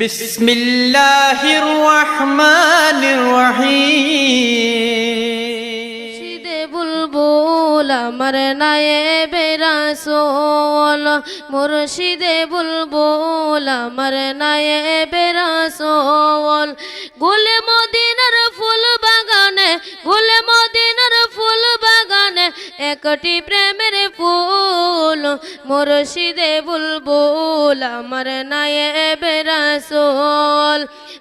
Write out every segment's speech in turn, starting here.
বিসমিল্লাহির রহমানির রহিম। মুর্শিদে বুলবুল আমার নায়েবে রাসূল, মুর্শিদে বুলবুল আমার নায়েবে রাসূল। গুলে মদিনার ফুল বাগানে, গুলে মদিনার ফুল বাগানে একটি প্রেমের ফুল। মুর্শিদে বুলবুল আমার নায়েবে রাসূল,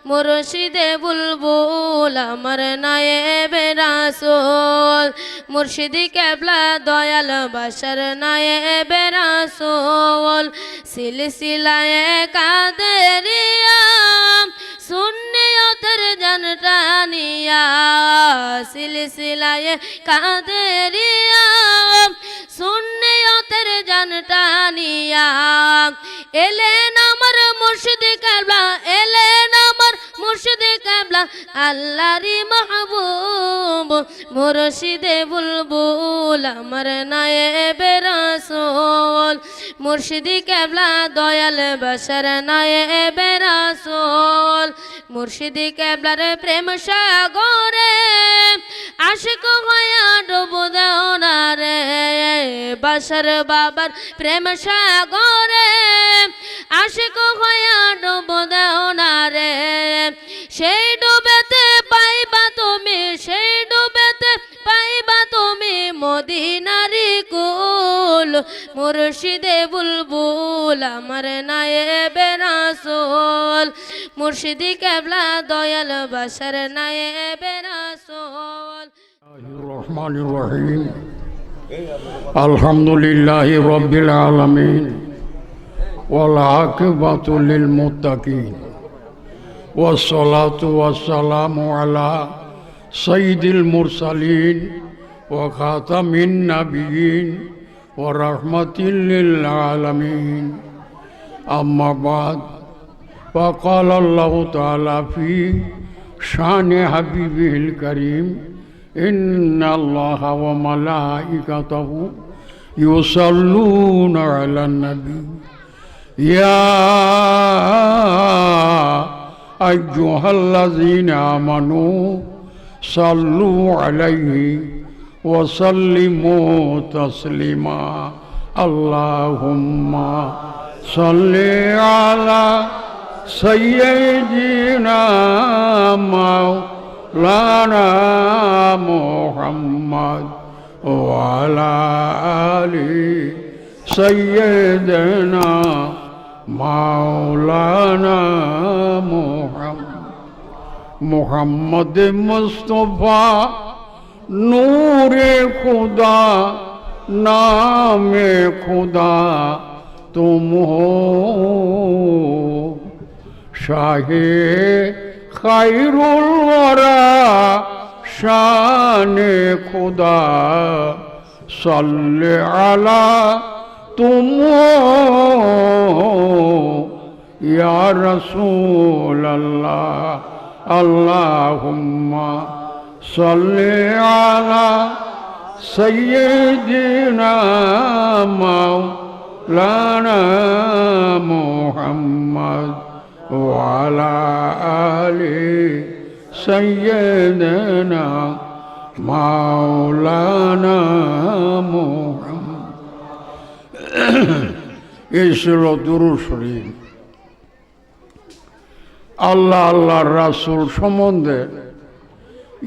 মুর্শিদে বুলবুল আমার নায়েবে রাসূল। মুর্শিদি কেবলা দয়াল বাশার নায়েবে রাসূল। সিলসিলায়ে কাদেরিয়া সুন্নিয়তের জানটানিয়া, সিলসিলায়ে কাদেরিয়া সুন্নিয়তের জানটানিয়া। এলেন আমার মুর্শিদ কেবলা, এলেন আমার মুর্শিদ কেবলা আল্লাহরি মাহবুব। মুর্শিদে বুলবুল আমার নায়েবে রাসূল, মুর্শিদি কেবলা দয়াল বাশার নায়েবে রাসূল। মুর্শিদি কেবলার প্রেম সাগরে আশিক হইয়া ডুব দাও না রে, বাশার বাবার প্রেম সাগরে আশিক হইয়া ডুব দাও না রে। সেই ডুবেতে পাইবা তুমি, সেই ডুবেতে পাইবা তুমি মদিনারি কুল। মুর্শিদে বুলবুল আমার নায়েবে রাসূল, মুর্শিদি কেবলা দয়াল বাশার নায়েবে রাসূল। রহমানির রহিম। আলহামদুলিল্লাহি রাব্বিল আলামিন ওয়াল আকিবাতু লিল মুত্তাকিন ওয়াসসালাতু ওয়াসসালামু আলা সাইয়্যিদিল মুরসালিন ওয়া খাতামিন নাবিয়্যিন ওয়া রাহমাতিল লিল আলামিন। আম্মা বাদ, ফাকালা আল্লাহু তাআলা ফি শানি হাবিবিল কারীম ইন্নাল্লাহা ওয়া মালাইকাতাহু ইউসাল্লুনা আলান নবী ইয়া আইয়ুহাল্লাযীনা আমানু সাল্লু আলাইহি ওয়া সাল্লিমু তাসলিমা। আল্লাহুম্মা সাল্লি আলা সাইয়্যিদিনা মাওলানা মুহাম্মদ ওয়া আলা আলি সাইয়্যিদিনা মাওলানা মুহাম্মদ মুস্তাফা নূরে খুদা নামে খুদা तुम हो शाहे खैरुल वरा शाने खुदा सल्ले अला तुम हो या रसूल अल्लाह। अल्लाहुम्मा सल्ले अला सय्यिदिना लाना मुहम्मद वाला आले सय्यदना मौलाना मुहम्मद। এই ছিল দুরূদ শরীফ। আল্লাহ আল্লাহর রাসূল সম্বন্ধে,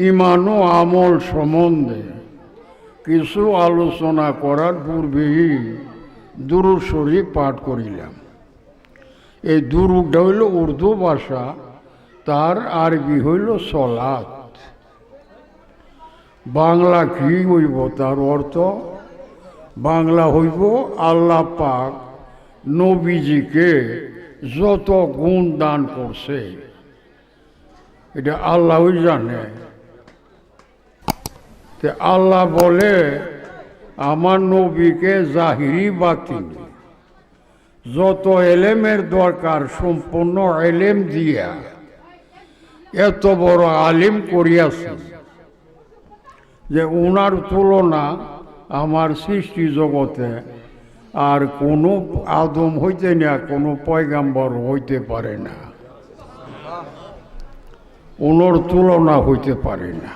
ঈমান ও আমল সম্বন্ধে কিছু আলোচনা করার পূর্বেই দুরূদ শরীফ পাঠ করিলাম। এই দুরূদটা হইল উর্দু ভাষা, তার আরবি হইল সলাত। বাংলা কি হইব তার অর্থ? বাংলা হইব আল্লাহ পাক নবীজিকে যত গুণ দান করছে এটা আল্লাহই জানে। তে আল্লাহ বলে আমার নবীকে জাহিরি বাতিনি যত এলেমের দরকার সম্পূর্ণ এলেম দিয়া এত বড় আলিম করিয়াছে যে উনার তুলনা আমার সৃষ্টি জগতে আর কোনো আদম হইতে না, কোনো পয়গাম্বর হইতে পারে না। ওনার তুলনা হইতে পারে না।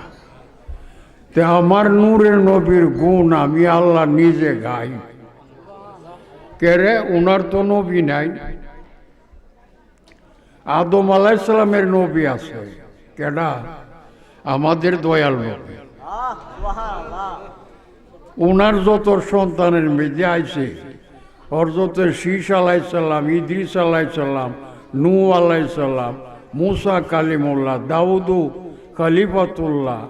তে আমার নূরের নবীর গুণ আমি আল্লাহ নিজে গাই। কেরে ওনার তো নবী নাই। আদম আলাইহিস সালামের নবী আছে, কেডা? আমাদের দয়াল নবী। ওনার যত সন্তানের মেয়ে আইছে, হযরত শীস আলাইহিস সালাম, ইদ্রিস আলাইহিস সালাম, নূহ আলাইহিস সালাম, মুসা কালিমুল্লাহ, দাউদ খলিফাতুল্লাহ,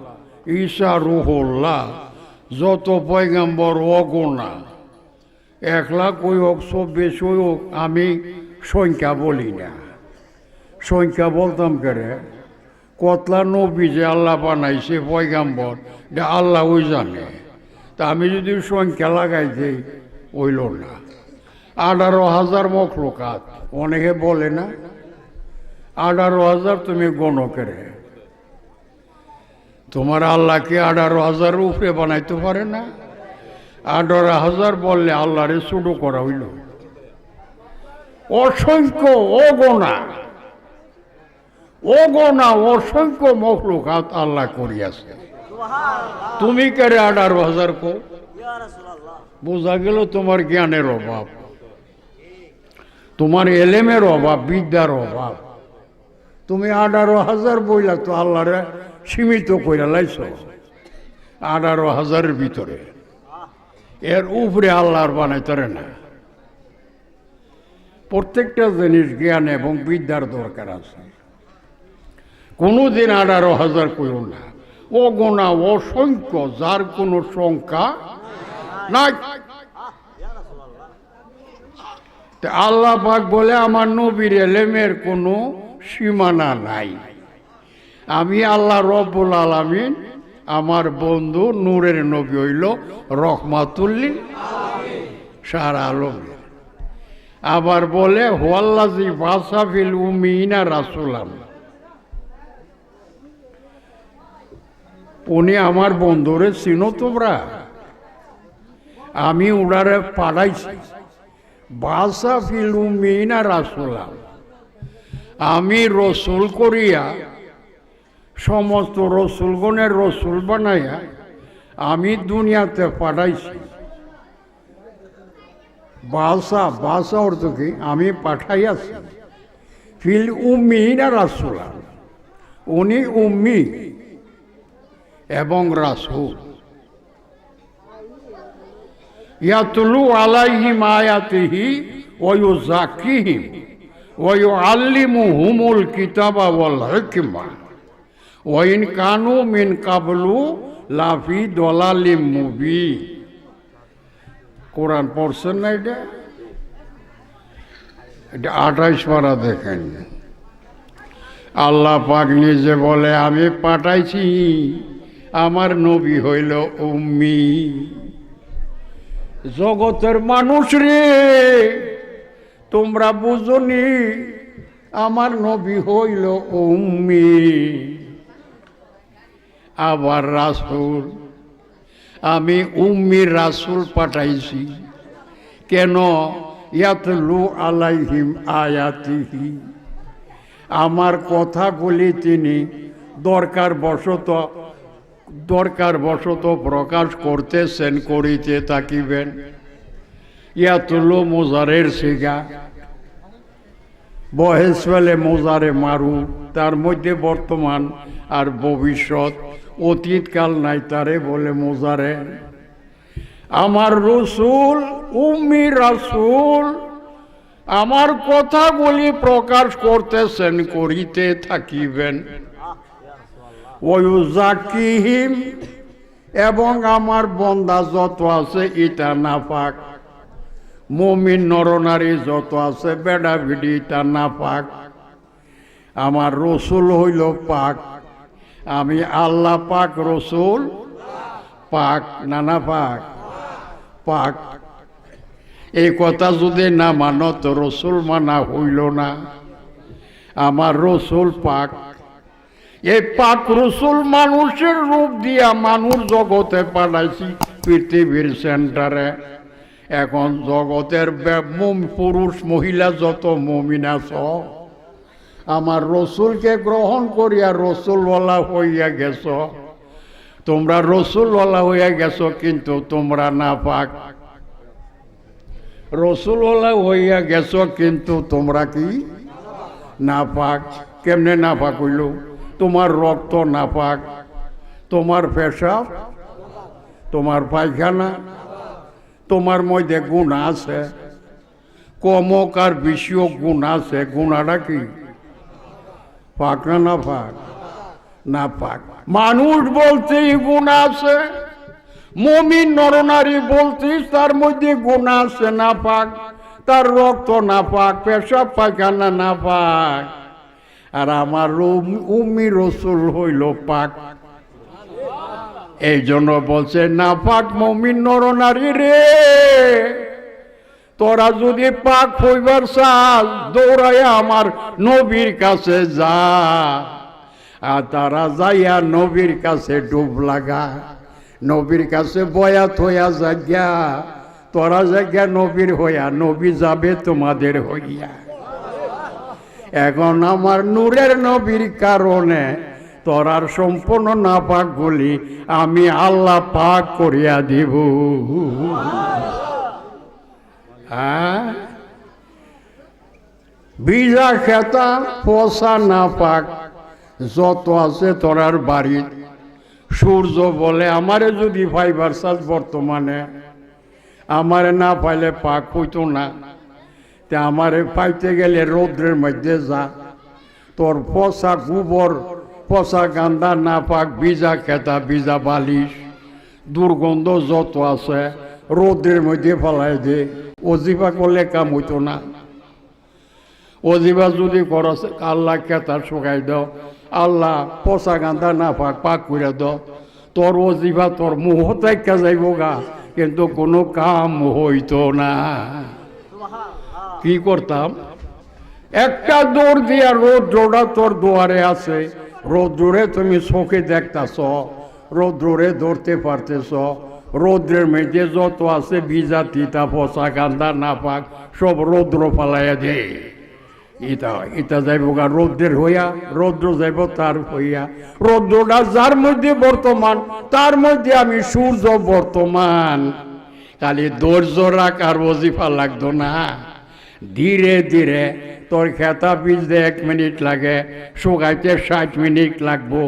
ঈসা রুহুল্লাহ, যত পয়গম্বর অগোনা, 1,00,000 হোক 24 হোক, আমি সংখ্যা বলি না। সংখ্যা বলতাম কেরে? কতলা নবী যে আল্লাহ বানাইছে পয়গম্বর, এটা আল্লাহ ওই জানে। তা আমি যদি সংখ্যা লাগাই দিই, হইল না। 18,000 মখলুকাত, অনেকে বলে না 18,000 তুমি গণকের। তোমার আল্লাহকে 18,000 উপরে বানাইতে পারে না? 18,000 বললে আল্লাহরে শুরু করা হইল। অসংখ্য অগণা অগণা অসংখ্য মখলুকাত আল্লাহ করিয়াছে। তুমি কেরে 18,000 কো? বোঝা গেল তোমার জ্ঞানের অভাব, তোমার এলেমের অভাব, বিদ্যার অভাব। তুমি 18,000 বইলা তো আল্লাহরে সীমিত কইরা লাইছ 18,000-এর ভিতরে। এর উপরে আল্লাহর বানাইতরে না। প্রত্যেকটা জিনিস জ্ঞান এবং বিদ্যার দরকার আছে। কোনোদিন 18,000 কইও না। অগণা অসংখ্য, যার কোনো সংখ্যা নাই। আল্লাহ পাক বলে আমার নবীর এলেমের কোনো সীমানা নাই। আমি আল্লাহ রব্বুল আলামিন, আমার বন্ধু নূরের নবী হইল রহমাতুল লিল সারা আলমের। আবার বলে হুয়াল্লাযী বা'সা ফিল উম্মিয়িনা রাসূলান, উনি আমার বন্ধুরে চিনো তোমরা? আমি উনারে পাঠাইছি। বা'সা ফিল উম্মিয়িনা রাসূলান, আমি রসুল করিয়া সমস্ত রসুলগণের রসুল বানাইয়া আমি দুনিয়াতে পাঠাইছি। বা'সা, বা'সা অর্থ কি? আমি পাঠাইয়াছি। ফিল উম্মিয়িনা রাসূলান, উনি উম্মি এবং রাসূল। ইয়াতলু আলাইহিম আয়াতিহি ওয়া ইউযাক্কিহিম ওয়া ইউআল্লিমুহুমুল কিতাবা ওয়াল হিকমা ওয়া ইন কানু মিন কাবলু লাফি দালালিম মুবিন। কোরআন পড়ছেন না? এটা 28 পারা দেখেন। আল্লাহ পাক নিজে বলে আমি পাঠাইছি, আমার নবী হইল উম্মি। জগতের মানুষ রে, তোমরা বুঝনি আমার নবী হইল উম্মি। আবার রাসূল, আমি উম্মি রাসূল পাঠাইছি। কেন? ইয়াতলু আলাইহিম আয়াতিহি, আমার কথাগুলি তিনি দরকার বশত প্রকাশ করতেছেন, করিতে থাকিবেন। ইয়াতলু মোজারের সিগা, বহেস ফেলে মোজারে মারু, তার মধ্যে বর্তমান আর ভবিষ্যৎ, অতীতকাল নাই, তারে বলে মোজারে। আমার রসুল উম্মি রাসূল আমার কথাগুলি প্রকাশ করতেছেন, করিতে থাকিবেন। ওয়ায়ুযাক্কিহিম, এবং আমার বন্দা যত আছে ইটা নাপাক, মুমিন নরনারী যত আছে বেডা বিডি ইটা নাপাক। আমার রসুল হইল পাক, আমি আল্লাহ পাক, রসুল পাক, নানা পাক পাক। এই কথা যদি না মানো তো রসুল মানা হইল না। আমার রসুল পাক, এই পাক রসুল মানুষের রূপ দিয়া মানুষ জগতে পাঠাইছি পৃথিবীর সেন্টারে। এখন জগতের পুরুষ মহিলা যত মুমিন আছো, আমার রসুলকে গ্রহণ করিয়া রসুলওয়ালা হইয়া গেছ। তোমরা রসুলওয়ালা হইয়া গেছ, কিন্তু তোমরা নাপাক। রসুলওয়ালা হইয়া গেছ, কিন্তু তোমরা কি নাপাক। কেমনে নাপাক হইল? তোমার রক্ত নাপাক, তোমার পেশাব, তোমার পায়খানা, তোমার মধ্যে গুণ আছে, কমক আর বেশিও গুণ আছে। গুণাটা কি? পাক না না পাক? না পাক। মানুষ বলতেই গুণ আছে, মুমিন নরনারী বলতেই তার মধ্যে গুণ আছে না পাক। তার রক্ত না পাক, পেশাব পায়খানা না পাক। আর আমার উম্মি রসুল হইল পাক। এই জন্য বলছে না পাক মুমিন নরনারী রে, তোরা যদি পাক হইবার চাস দৌড়াইয়া আমার নবীর কাছে যা। আর তারা যাইয়া নবীর কাছে ডুব লাগা, নবীর কাছে বয়াত হইয়া জাগিয়া, তোরা জাগিয়া নবীর হইয়া, নবী যাবে তোমাদের হইয়া। এখন আমার নূরের নবীর কারণে তোরার সম্পূর্ণ না পাক বলি আমি আল্লাহ পাক করিয়া দিব। বিজা খেতা পচা না পাক যত আছে তোরার বাড়ি। সূর্য বলে আমারে যদি ফাইবার চাস বর্তমানে, আমারে না পাইলে পাক হইতো না। তে আমারে পাইতে গেলে রৌদ্রের মধ্যে যা, তোর পচা গোবর, পচা গান্দা না পাক, বিজা খেতা, বিজা বালিশ, দুর্গন্ধ যত আছে রৌদ্রের মধ্যে ফেলাই দে। অজিফা করলে কাম হইতো না। অজিফা যদি করস আল্লাহ খেতা শুকাই দাও, আল্লাহ পচা গান্দা না পাক পাক করে দাও, তোর অজিফা তোর মুহ তাইকা যাইব গা, কিন্তু কোনো কাম হইতো না। কি করতাম? একটা দৌড় দিয়া রৌদ্রটা তোর দুয়ারে আছে, রৌদ্রে তুমি চোখে দেখতাছ, রৌদ্রে ধরতে পারতেছ। রৌদ্রের মেঝে যত আছে ভিজা তিতা পচা গান্দা না পাক সব রৌদ্র ফালাইয়া দে। ইটা ইটা যাইব গা রৌদ্রের হইয়া, রৌদ্র যাইব তার হইয়া। রৌদ্রটা যার মধ্যে বর্তমান, তার মধ্যে আমি সূর্য বর্তমান। খালি ধৈর্য রাখ, আর ওজিফা লাগতো না। ধীরে ধীরে তোর খেতা ভিজতে 1 মিনিট লাগে, শুকাইতে 60 মিনিট লাগবো।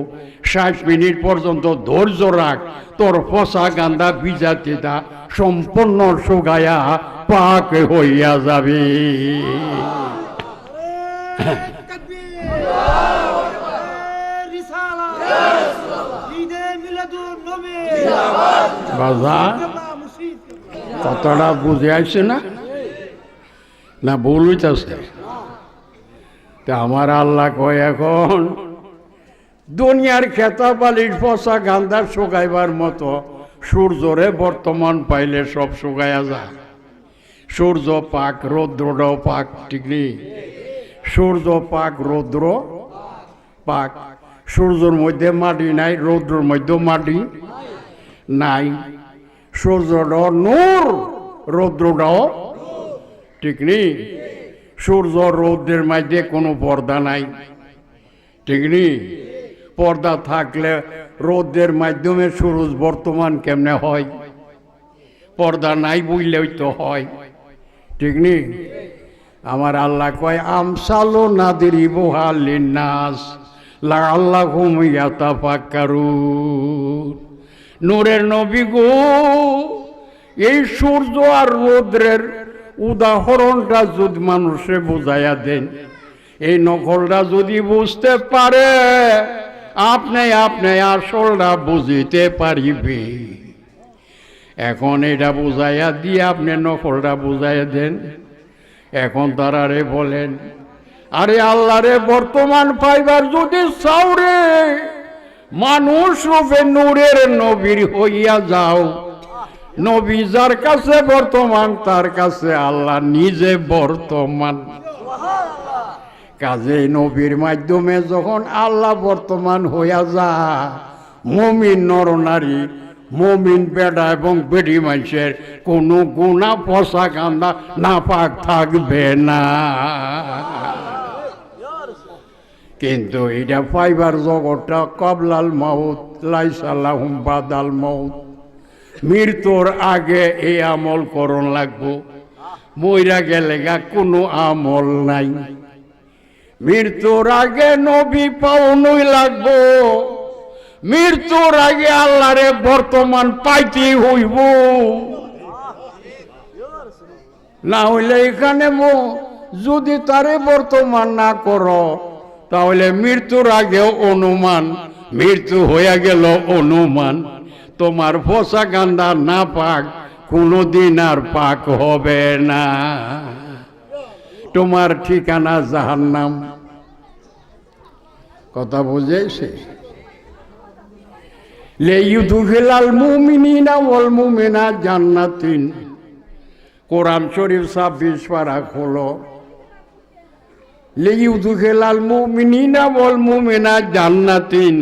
60 মিনিট পর্যন্ত ধৈর্য রাখ, তোর পচা গান্দা ভিজা তিতা সম্পূর্ণ শুকাইয়া পাক হইয়া যাবে। বাজা কথাটা বুঝে আসছে না? না ভুল হইতেছে? তা আমার আল্লাহ কয় এখন দুনিয়ার খেতা বালির পচা গান্দা শুকাইবার মতো সূর্যরে বর্তমান পাইলে সব শুকাইয়া যায়। সূর্য পাক, রৌদ্রটাও পাক, ঠিক নেই? সূর্য পাক, রৌদ্র পাক। সূর্যর মধ্যে মাটি নাই, রৌদ্রের মধ্যে মাটি নাই। সূর্যটাও নূর, রৌদ্রটাও ঠিক নেই? সূর্য রৌদ্রের মধ্যে কোনো পর্দা নাই, ঠিক নেই? পর্দা থাকলে রৌদ্রের মাধ্যমে সূর্য বর্তমান কেমনে হয়? পর্দা নাই বুঝলেই তো হয়, ঠিক নেই? আমার আল্লাহ কয় আমসালো নাদিরিবু লিন্নাস লাআল্লাহুম ইয়াতাফাক্কারুন। নূরের নবী গো, এই সূর্য আর রৌদ্রের উদাহরণটা যদি মানুষে বুঝাইয়া দেন, এই নকলটা যদি বুঝতে পারে, আপনি আপনি আসলটা বুঝিতে পারিবে। এখন এটা বুঝাইয়া দিয়ে আপনি নকলটা বুঝাইয়া দেন। এখন তারারে বলেন, আরে আল্লাহ রে, বর্তমান পাইবার যদি চাও রে, মানুষ রূপে নূরের নবীর হইয়া যাও। নবী যার কাছে বর্তমান, তার কাছে আল্লাহ নিজে বর্তমান। কাজে নবীর মাধ্যমে যখন আল্লাহ বর্তমান হইয়া যায়, মুমিন নরনারী, মুমিন বেটা এবং বেটি মানুষের কোনো গুনাহ পচা গান্দা নাপাক থাকবে না। কিন্তু এটা পাইবার জগৎটা কবলাল মাউত লাইসা লাহুম বাদাল মাউত। মৃত্যুর আগে এই আমল করণ লাগবো, মইরা গেলে গা কোনো আমল নাই। মৃত্যুর আগে নবী পাওনই লাগবো, মৃত্যুর আগে আল্লাহরে বর্তমান পাইতে হইব, না হইলে এখানে যদি তারে বর্তমান না করো তাহলে মৃত্যুর আগেও অনুমান, মৃত্যু হইয়া গেল অনুমান। তোমার ফসা গান্দা না পাক কোনদিন আর পাক হবে না, তোমার ঠিকানা জাহান্নাম। কথা বুঝেছে? লিইউদখিলাল মুমিনিনা ওয়াল মুমিনাত জান্নাতিন। কোরআন শরীফ 26 পারা খোলো। লিইউদখিলাল মুমিনিনা ওয়াল মুমিনাত জান্নাতিন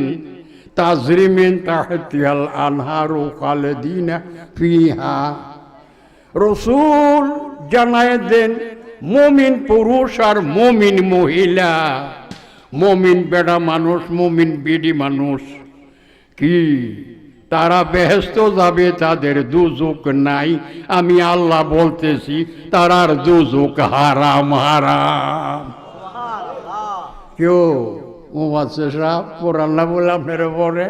তাজরি মিন তাহতিহাল আনহারু খালিদিনা ফিহা। রাসূল জানায় দেন মুমিন পুরুষ আর মুমিন মহিলা, মুমিন বেড়া মানুষ মুমিন বিডি মানুষ কি তারা বেহেশত যাবে, তাদের দুজক নাই। আমি আল্লাহ বলতেছি তারার দুজক হারাম হারাম। কেউ পড়াল্লা বলে আপনারা পড়ে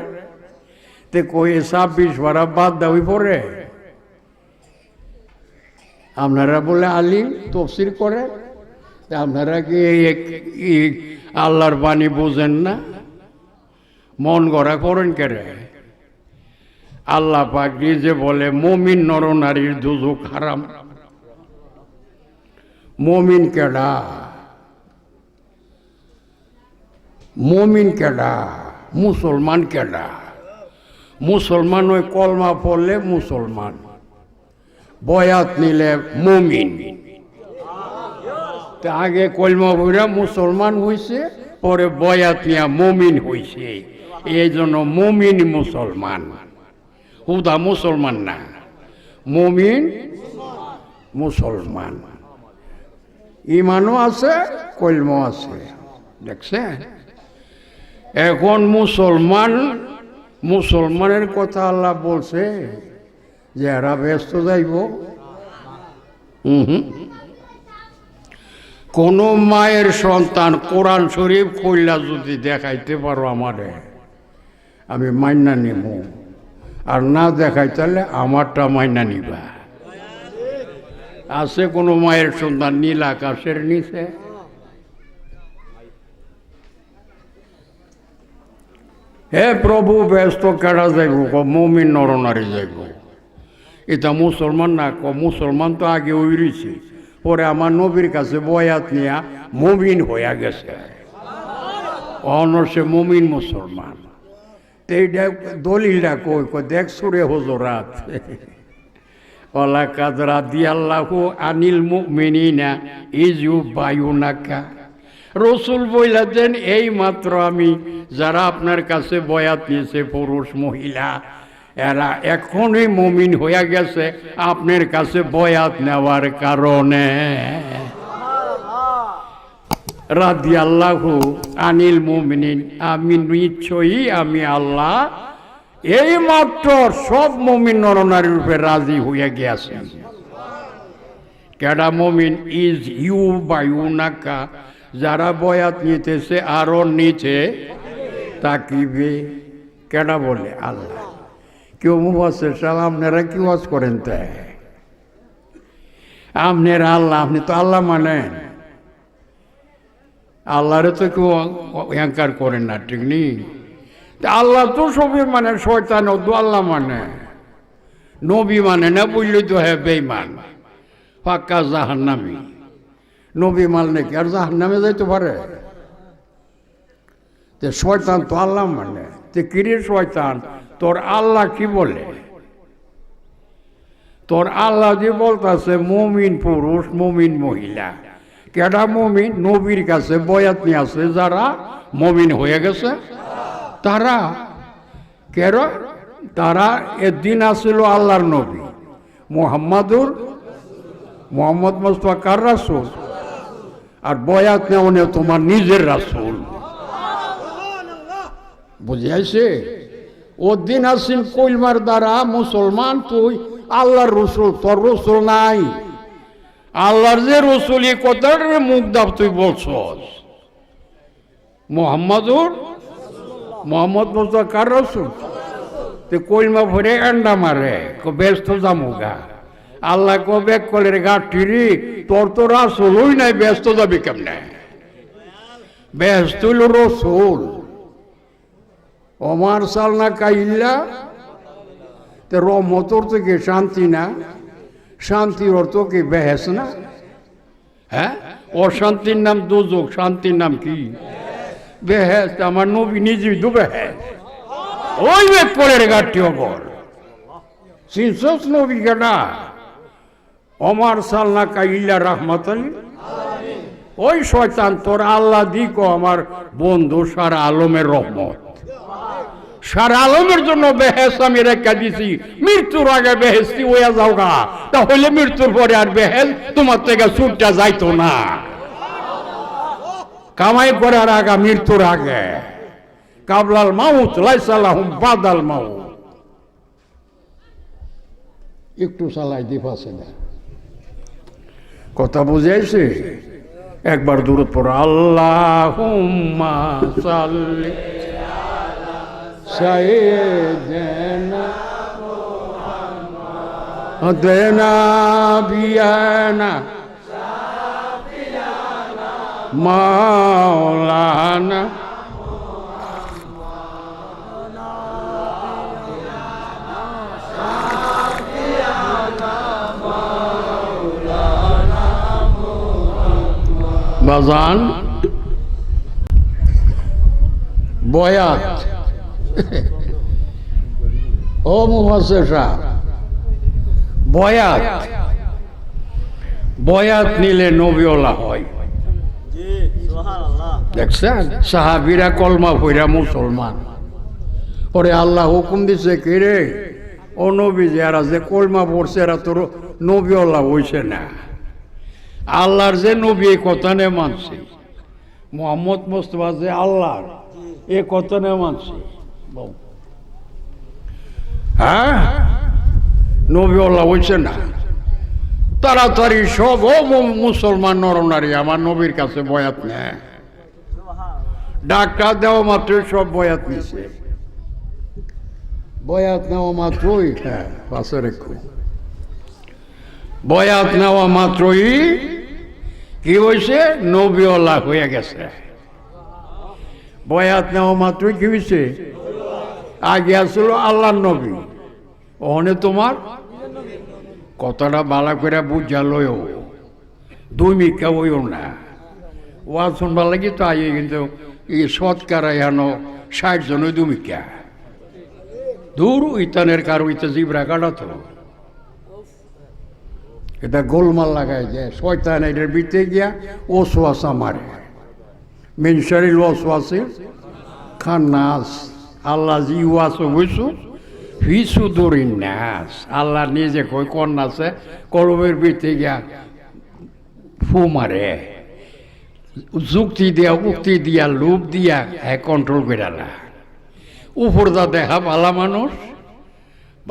তে কই 26 পারা বাদ দাবি পড়ে। আপনারা বলে আলিম তফসির করে, আপনারা কি আল্লাহর বাণী বুঝেন না? মন গড়া করেন কেরে? আল্লাহ পাক নিজে বলে মুমিন নরনারীর দুজক হারাম। মুমিন কেডা? মুমিন কেডা? মুসলমান কেডা? মুসলমান ওই কলমা পড়লে মুসলমান, বয়াত নিলে মুমিন। আগে কলমা পড়া মুসলমান হয়েছে, পরে বয়াত নিয়া মুমিন হয়েছে। এই জন্য মুমিন মুসলমান, হুদা মুসলমান না, মুমিন মুসলমান। ইমানও আছে কলমাও আছে, দেখছেন? এখন মুসলমানের কথা আল্লাহ বলছে যে এরা ব্যস্ত যাইব। কোন মায়ের সন্তান কোরআন শরীফ কইলা যদি দেখাইতে পারো আমারে, আমি মাইনা নিব, আর না দেখাই তাহলে আমারটা মাইনা নিবা। আছে কোনো মায়ের সন্তান নীল আকাশের নিচে? হে প্রভু ব্যস্ত কেডা যাইব? মুমিন নরনারী যাইব। এটা মুসলমান না, মুসলমান তো আগে উইরেছে, পরে আমার নবীর কাছে বয়াত নিয়া মুমিন হইয়া গেছে, অনসে মুমিন মুসলমান। তো এইটা দলিলটা কই দেখছো রে হুজুরাত? ওয়ালাকাদ রাদিয়াল্লাহু আনিল মুমিনিনা ইজ ইউবায়ুনাকা। রসুল বইলেন এই মাত্র আমি যারা আপনার কাছে বয়াত নিয়েছে পুরুষ মহিলা, এরা এখনই মুমিন হইয়া গেছে আপনার কাছে বয়াত নেওয়ার কারণে। রাদিয়াল্লাহু আনিল মুমিনিন, আমি নিশ্চয়ই আমি আল্লাহ এই মাত্র সব মুমিন নরনারীর রূপে রাজি হইয়া গিয়াছে। কেডা মুমিন? ইজ ইউবায়ুনাকা, যারা বয়াত নিতেছে আরো নিচে তাকিবে। কেডা বলে? আল্লাহ। কেউ মুফাসসির সাহেব আপনারা কি ওয়াজ করেন? তাই আপনারা আল্লাহ, আপনি তো আল্লাহ মানেন, আল্লাহরে তো কেউ অহংকার করেন না, ঠিক নেই? আল্লাহ তো সবই মানে, শয়তান তো আল্লাহ মানে, নবী মানে না, বললে তো হ্যাঁ বেঈমান পাক্কা জাহান্নামী। নবী মানলে কি আর জাহান্নামে যাইতে পারে? তে শয়তান তো আল্লাহ মানে, তে কিরে শয়তান তোর আল্লাহ কি বলে? তোর আল্লাহ যে বলতেছে মুমিন পুরুষ মুমিন মহিলা, কেডা মুমিন? নবীর কাছে বয়াত নিয়ে আছে যারা মুমিন হয়ে গেছে তারা। কেন? তারা এদিন আসছিল আল্লাহর নবী মোহাম্মদ মুস্তাফা কার রাসূল, আর বয়াত নেওয়া তোমার নিজের রাসূল। বুঝিয়াছে? ওদিন আসিন কইলমার দ্বারা মুসলমান তুই আল্লাহর রসুল, তোর রসুল নাই। আল্লাহর যে রসুল এই কথার মুখ দাব তুই বলছস। মোহাম্মদ বলতো কার রসুল? তুই কইলমা ভরে আন্ডা মারে ব্যস্ত জামুগা। আল্লাহ কবে কলের গাঠিরি তোর তো রাসুলই নাই, ব্যস্ত যাবি কেমনে? ব্যস্ত হইল রসুল। অমার সাল না কাইল্লা তে রহমতর থেকে শান্তি না, শান্তির অর্থ কি বেহেস না? হ্যাঁ, অশান্তির নাম দুজক, শান্তির নাম কি? বেহেস। আমার নবী নিজেই তো বেহেস। ওই বেদ কলের গাঠি অগর সিনসস নবী কেনা অমার সাল না কাইল্লা রহমত আলী। ওই শয়তান তোর আল্লাহ দিক আমার বন্ধু সারা আলমের রহমত, সারা আলমের জন্য বেহেস আমি রেখা দিছি। মৃত্যুর আগে বেহেস্তি হইয়া যাও গা, তাহলে মৃত্যুর পরে আর বেহেস তোমার থেকে ছুটটা যাইতো না। কামাই করার আগে, মৃত্যুর আগে। কাবলাল মাউত লাইসালাহুম বাদাল মাউত। একটু চালাই দিপাছে না, কথা বুঝাইছে? একবার দূরত পড়ো, আল্লাহুম্মা সাল্লি সাইয়্যিদিনা মুহাম্মাদ নাবিয়ানা মাওলানা বাজান। বয়াত ও মুফাসসির সাহেব, বয়াত বয়াত নিলে নবীওয়ালা হয়। দেখছেন সাহাবীরা কলমা পড়া মুসলমান। পরে আল্লাহ হুকুম দিছে কি রে, ও নবী যারা যে কলমা পড়ছে এরা তোর নবীওয়ালা হইছে না। আল্লাহর যে নবী এই কথা নে মানছে, মোহাম্মদ মুস্তাফা যে আল্লাহর এ কথা নে মানছে। হ্যাঁ, নবীওয়ালা হইছে না। তাড়াতাড়ি সব ও মুসলমান নরনারী আমার নবীর কাছে বয়াত নেয়। ডাক্তার দেওয়া মাত্র সব বয়াত নিছে। বয়াত নেওয়া মাত্রই, হ্যাঁ পাশে রেখো, বয়াত নেওয়া মাত্রই কি হয়েছে? নবীওয়ালা হয়ে গেছে। বয়াত নেওয়া মাত্রই কি হয়েছে? আগে আসলো আল্লাহর নবী, ওখানে তোমার কথাটা বালা করে বুঝালও, দুই মিকা হইও না। ওয়াজ শুনবার লাগি তো আগে কিন্তু এই সৎকারা এখানো 60 জনই দুমিকা দূর ইতানের কারো ইতা জিবরা কাটা তো এটা গোলমাল লাগাই যায়। শয়তান এটার ভিতরে গিয়া ওসওয়াসা মারে। মিন শারিল ওয়াসওয়াসিল খান্নাস। আল্লাহ জি ওয়াসো হইছু ফি সুদুরিন নাস। আল্লাহ নিজে কই কন্যাছে কলমের ভিতরে গিয়া ফু মারে, যুক্তি দিয়া উক্তি দিয়া লোভ দিয়া কন্ট্রোল করে না। উপর যা দেখা ভালা মানুষ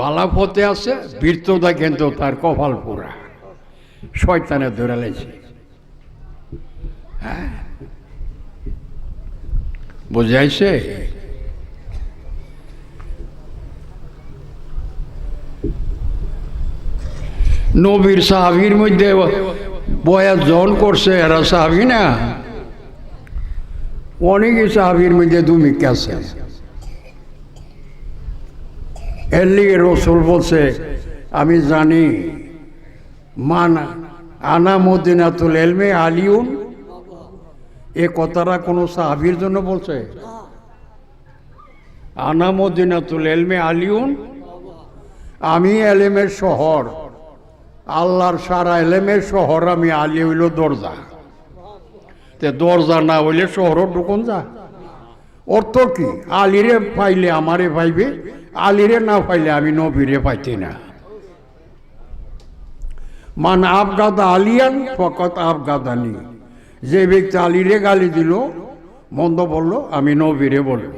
ভালা পথে আছে, বীরতা কিন্তু তার কপাল পোড়া, শয়তানে ধরে লেছে। হ্যাঁ বুঝাইছে? নবীর সাহাবীর মধ্যে বয়াত জন করছে এরা সাহাবী না, অনেকই সাহাবীর মধ্যে দুমিক আছে। এর লিগে রসুল বলছে আমি জানি মানা আনা মদিনাতুল ইলমে আলিউন। এ কথাটা কোনো সাহাবীর জন্য বলছে? আনা মদিনাতুল ইলমে আলিউন, আমি এলেমের শহর, আল্লাহর সারা এলেমের শহর আমি। আলী হইল দরজা, তে দরজা না হইলে শহর ঢুকুন যা। অর্থ কি? আলীরে পাইলে আমারে পাইবে, আলীরে না পাইলে আমি নবীরে পাইতে না। মান আবগাদা আলিয়ান ফকত আবগাদানি। যে ব্যক্তি আলীরে গালি দিল, মন্দ বলল, আমি নবীরে বলব।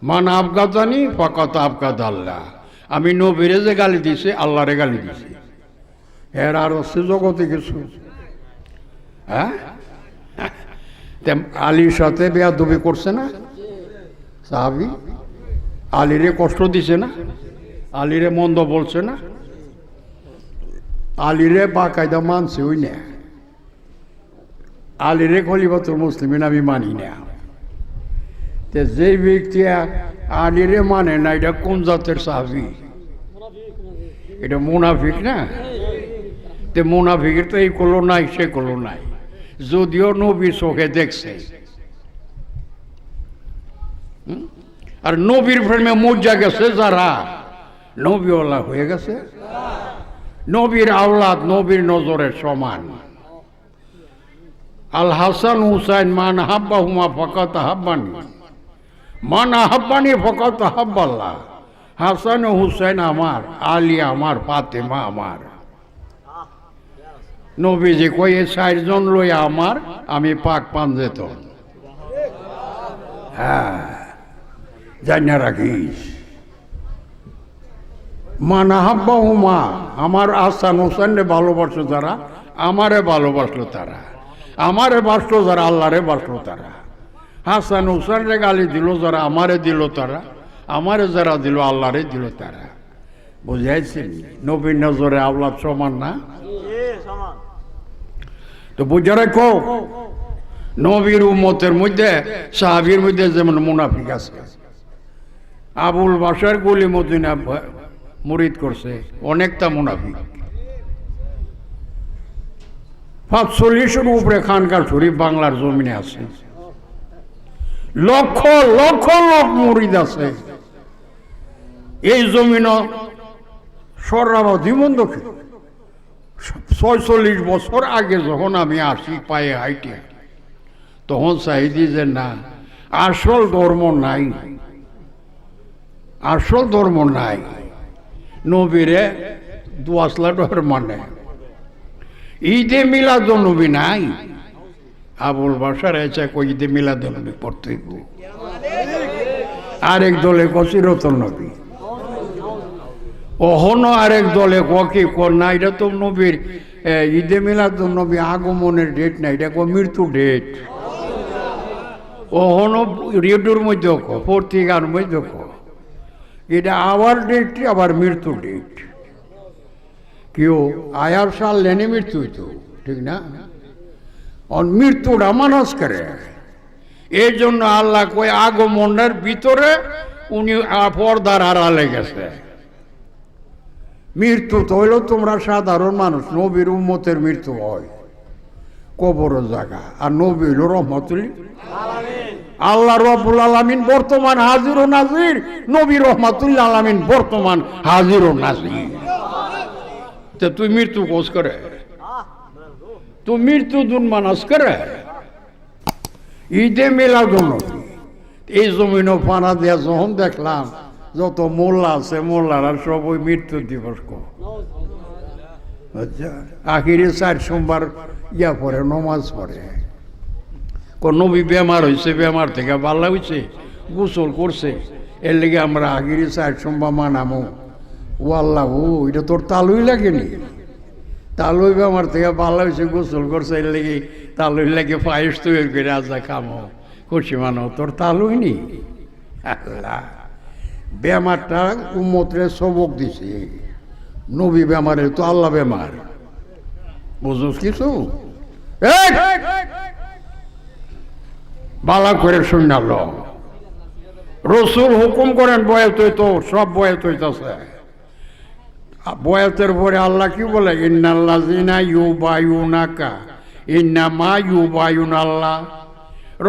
মান আবগাদানি ফাকাত আবগাদ আল্লাহ। আমি নবীরে যে গালি দিছি আল্লাহরে গালি দিছি, এর আর হচ্ছে জগতে কিছু। হ্যাঁ, আলীর সাথে বেয়াদবি করছে না সাহাবী? আলীরে কষ্ট দিছে না? আলীরে মন্দ বলছে না? আলীরে বাকায়দা মানছে ওই না? আলীরে খলিফাতুল মুসলিমিন আমি মানি না। যে ব্যক্তি আলীরে মানে না, এটা কোন জাতের সাহাবী? এটা মুনাফিক না? তে মুনাফিকের তো এই করলো নাই সে করলো নাই, যদিও নবীর চোখে দেখছে। আর নবীর প্রেমে মজ্জা গেছে যারা, নবীওয়ালা হয়ে গেছে, নবীর আওলাদ নবীর নজরে সমান। আল হাসান হুসাইন মান হাব্বাহুমা ফাকাত হাব্বানি, মান আহাব্বানি ফাকাত হাব্বাল্লাহ। হাসান ও হুসাইন আমার, আলী আমার, ফাতেমা আমার। নবীজি কয়ে 4 জন লইয়া আমার, আমি পাক পাঞ্জেত। হ্যাঁ, জানিয়া রাখিস। মানা হাব্বা হুমা, আমার হাসান হোসেনরে ভালোবাসলো তারা, আমারে ভালোবাসলো তারা, আমারে বাসলো যারা, আল্লাহরে বাসলো তারা। হাসান হোসেনরে গালি দিল যারা, আমারে দিল তারা, আমারে যারা দিল আল্লাহরে দিল তারা। বুঝাইছেন? নবীর নজরে আওলাদ সমান না? তো বুঝে রাখো, নবীর উম্মতের মধ্যে সাহাবীর মধ্যে যেমন মুনাফিক আছে। আবুল বাশার গলি মদিনা মুরিদ করছে, অনেকটা মুনাফিক। 45-এর উপরে খানকা শরীফ বাংলার জমিনে আছে, লক্ষ লক্ষ লোক মুরিদ আছে। এই জমিন সর্বাবধি বন্ধ। 46 বছর আগে যখন আমি আসি পায়ে হাইটে, তখন চাইদি যে না, আসল ধর্ম নাই, আসল ধর্ম নাই। নবীরে দুয়াসলা ডর মানে ঈদে মিলাদুন নবী নাই। আবুল বাশার এসে কই ঈদে মিলাদুন নবী পড়তে, আরেক দলে কচিরতন নবী, অহনো আরেক দলে কি না, এটা তো নবীর ঈদে মিলাদুন নবী আগমনের ডেট না, এটা মৃত্যু ডেট। অহনো রেডিওর মধ্যে পত্রিকার মধ্যে এটা আবার ডেট, আবার মৃত্যু ডেট। কেউ আয়ার সাল লেনে মৃত্যু হইতো, ঠিক না? মৃত্যুটা মানুষ করে। এই জন্য আল্লাহ কই আগমনের ভিতরে উনি পর্দার আড়ালে গেছে। মৃত্যু তো হইল তোমরা সাধারণ মানুষ, নবীর উম্মতের মৃত্যু হয় কবরের জায়গা, আর নবী হইল রহমতুল আল্লাহ রাব্বুল আলামিন বর্তমান হাজির ও নাজির, নবী রহমাতুল আলামিন বর্তমান হাজির ও নাজির। তে তুই মৃত্যু কোষ করে, তুই মৃত্যু দুন মানাস করে। ঈদে মিলাদুন নবী এই জমিন ফানা দিয়া যখন দেখলাম যত মোল্লা আছে, মোল্লারা সব ওই মৃত্যু দিবস আখিরে 4 সোমবার ইয়া পড়ে, নমাজ পড়ে। নবী বেমার হয়েছে, বেমার থেকে ভালো হয়েছে, গোসল করছে, এর লেগে আমরা আখিরে 4 সোমবার মানামো। ও আল্লাহ, ও এটা তোর তালুই লাগেনি? তালুই বেমার থেকে ভালো হয়েছে, গোসল করছে, এর লেগে তালুই লাগে পায়েস তৈরি করে আজা খামো, খুশি মানো, তোর তালুই নি? আল্লাহ, বেমারটা উম্মতরে সবক দিছে। নবী বেমারে তো আল্লাহ বেমার, বুঝুস কিছু? বালা করে শুনাল, রসুল হুকুম করেন বয়াত হইতো, সব বয়াত হইতেছে। বয়াতের পরে আল্লাহ কি বলে? ইন্নাল্লাযিনা ইউবায়ুনাকা ইন্নামা ইউবায়ুনাল্লাহ।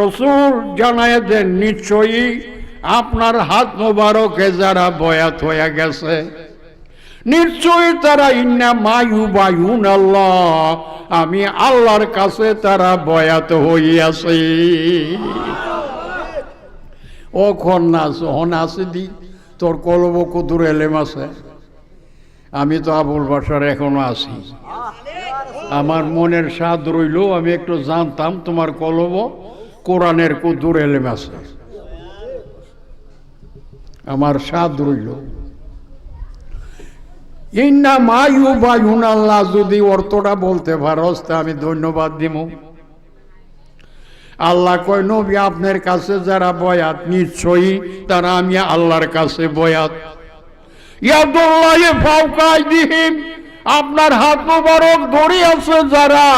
রসুল জানায় দেন, নিশ্চয়ই আপনার হাত মোবারকে যারা বয়াত হয়ে গেছে, নিশ্চয়ই তারা ইন্নামা ইউবায়ুনাল্লাহ, আমি আল্লাহর কাছে তারা বয়াত হইয়াছে। ও খন্নাস হন আছে দি, তোর কলব কুদুর এলেম আছে। আমি তো আবুল বাশার এখনো আছি, আমার মনের স্বাদ রইল, আমি একটু জানতাম তোমার কলব কোরআনের কুদুর এলেম আছে। আমার সাদ রইল। ইন্না মায়ু বায়ুনাল্লাহ, যদি অর্থটা বলতে পারস তা আমি ধন্যবাদ দিব। আল্লাহ কয় নবী আপনার কাছে যারা বয়াত নিশ্চয়ই তারা আমি আল্লাহর কাছে বয়াত। ইয়াদুল্লাহি ফাওকা আইদিহিম, আপনার হাত মোবারক ধরে আছে যারা,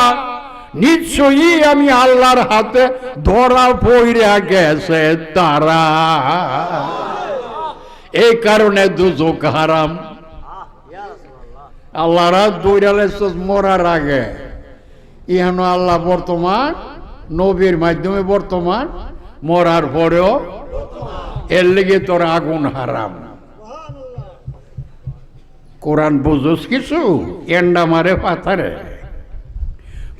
নিশ্চয়ই আমি আল্লাহর হাতে ধরা পইরা গেছে তারা। এই কারণে দুজক হারাম। আল্লাহর হাত ধরে মরার আগে, ইহানো আল্লাহ বর্তমান, নবীর মাধ্যমে বর্তমান, মরার পরেও এর লেগে তোর আগুন হারাম। কোরআন বুঝোস কিছু? এন্ডা মারে পাথারে।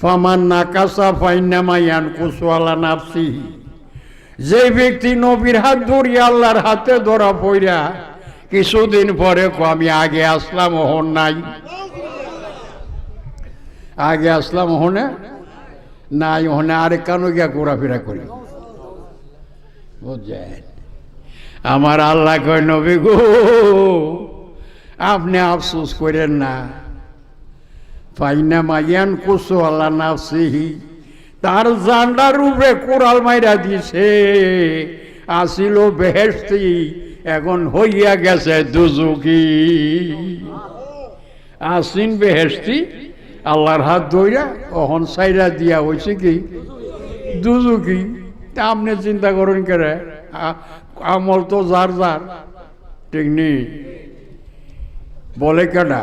ফামান নাকাসা ফাইন্নামা ইয়ানকুসু আলা নাফসিহি, যে ব্যক্তি নবীর হাত ধরিয়া আল্লাহর হাতে ধরা পইরা কিছুদিন পরে আমি আগে আসলাম ওহন নাই, আগে আসলাম ওহনে নাই, ওহনে আরেক কানো গিয়া ঘোরাফেরা করি। বুঝছেন? আমার আল্লাহ কয় নবী গো আপনি আফসোস করেন না। ফাইন্নামা ইয়ানকুসু আলা নাফসিহি, তার জান্ডার রূপে কোরাল মাইরা দিছে। আসিল বেহেশতি, এখন হইয়া গেছে দুজুকি। আসিন বেহেশতি, আল্লাহর হাত ধইরা অহন সাইরা দিয়া হয়েছে কি দুজুকি। তা আপনি চিন্তা করেন করে, আমল তো যার যার, ঠিক নেই? বলে কেডা?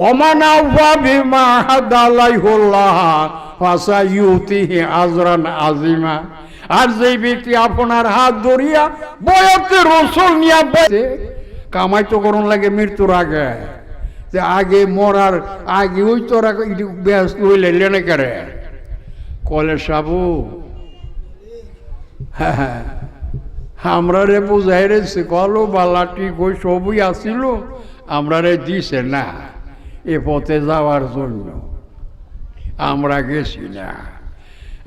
ওমান আওফা বিমা আহাদাল্লাহুল্লাহ ফাসায়ুতিহি আজরান আজিমা, আর যেই ব্যক্তি আপনার হাত ধরিয়া বয়াতে রসুল নিয়া কামাই তো করুন লাগে মৃত্যুর আগে, আগে মরার আগে ওই তোরা ব্যস্ত হইলে লেনে করে কলে সাবু। হ্যাঁ, আমরা রে বুঝাই রেছে কলো বালাটি কই সবই আসিল, আমরা রে দিছে না এ পথে যাওয়ার জন্য, আমরা গেছি না।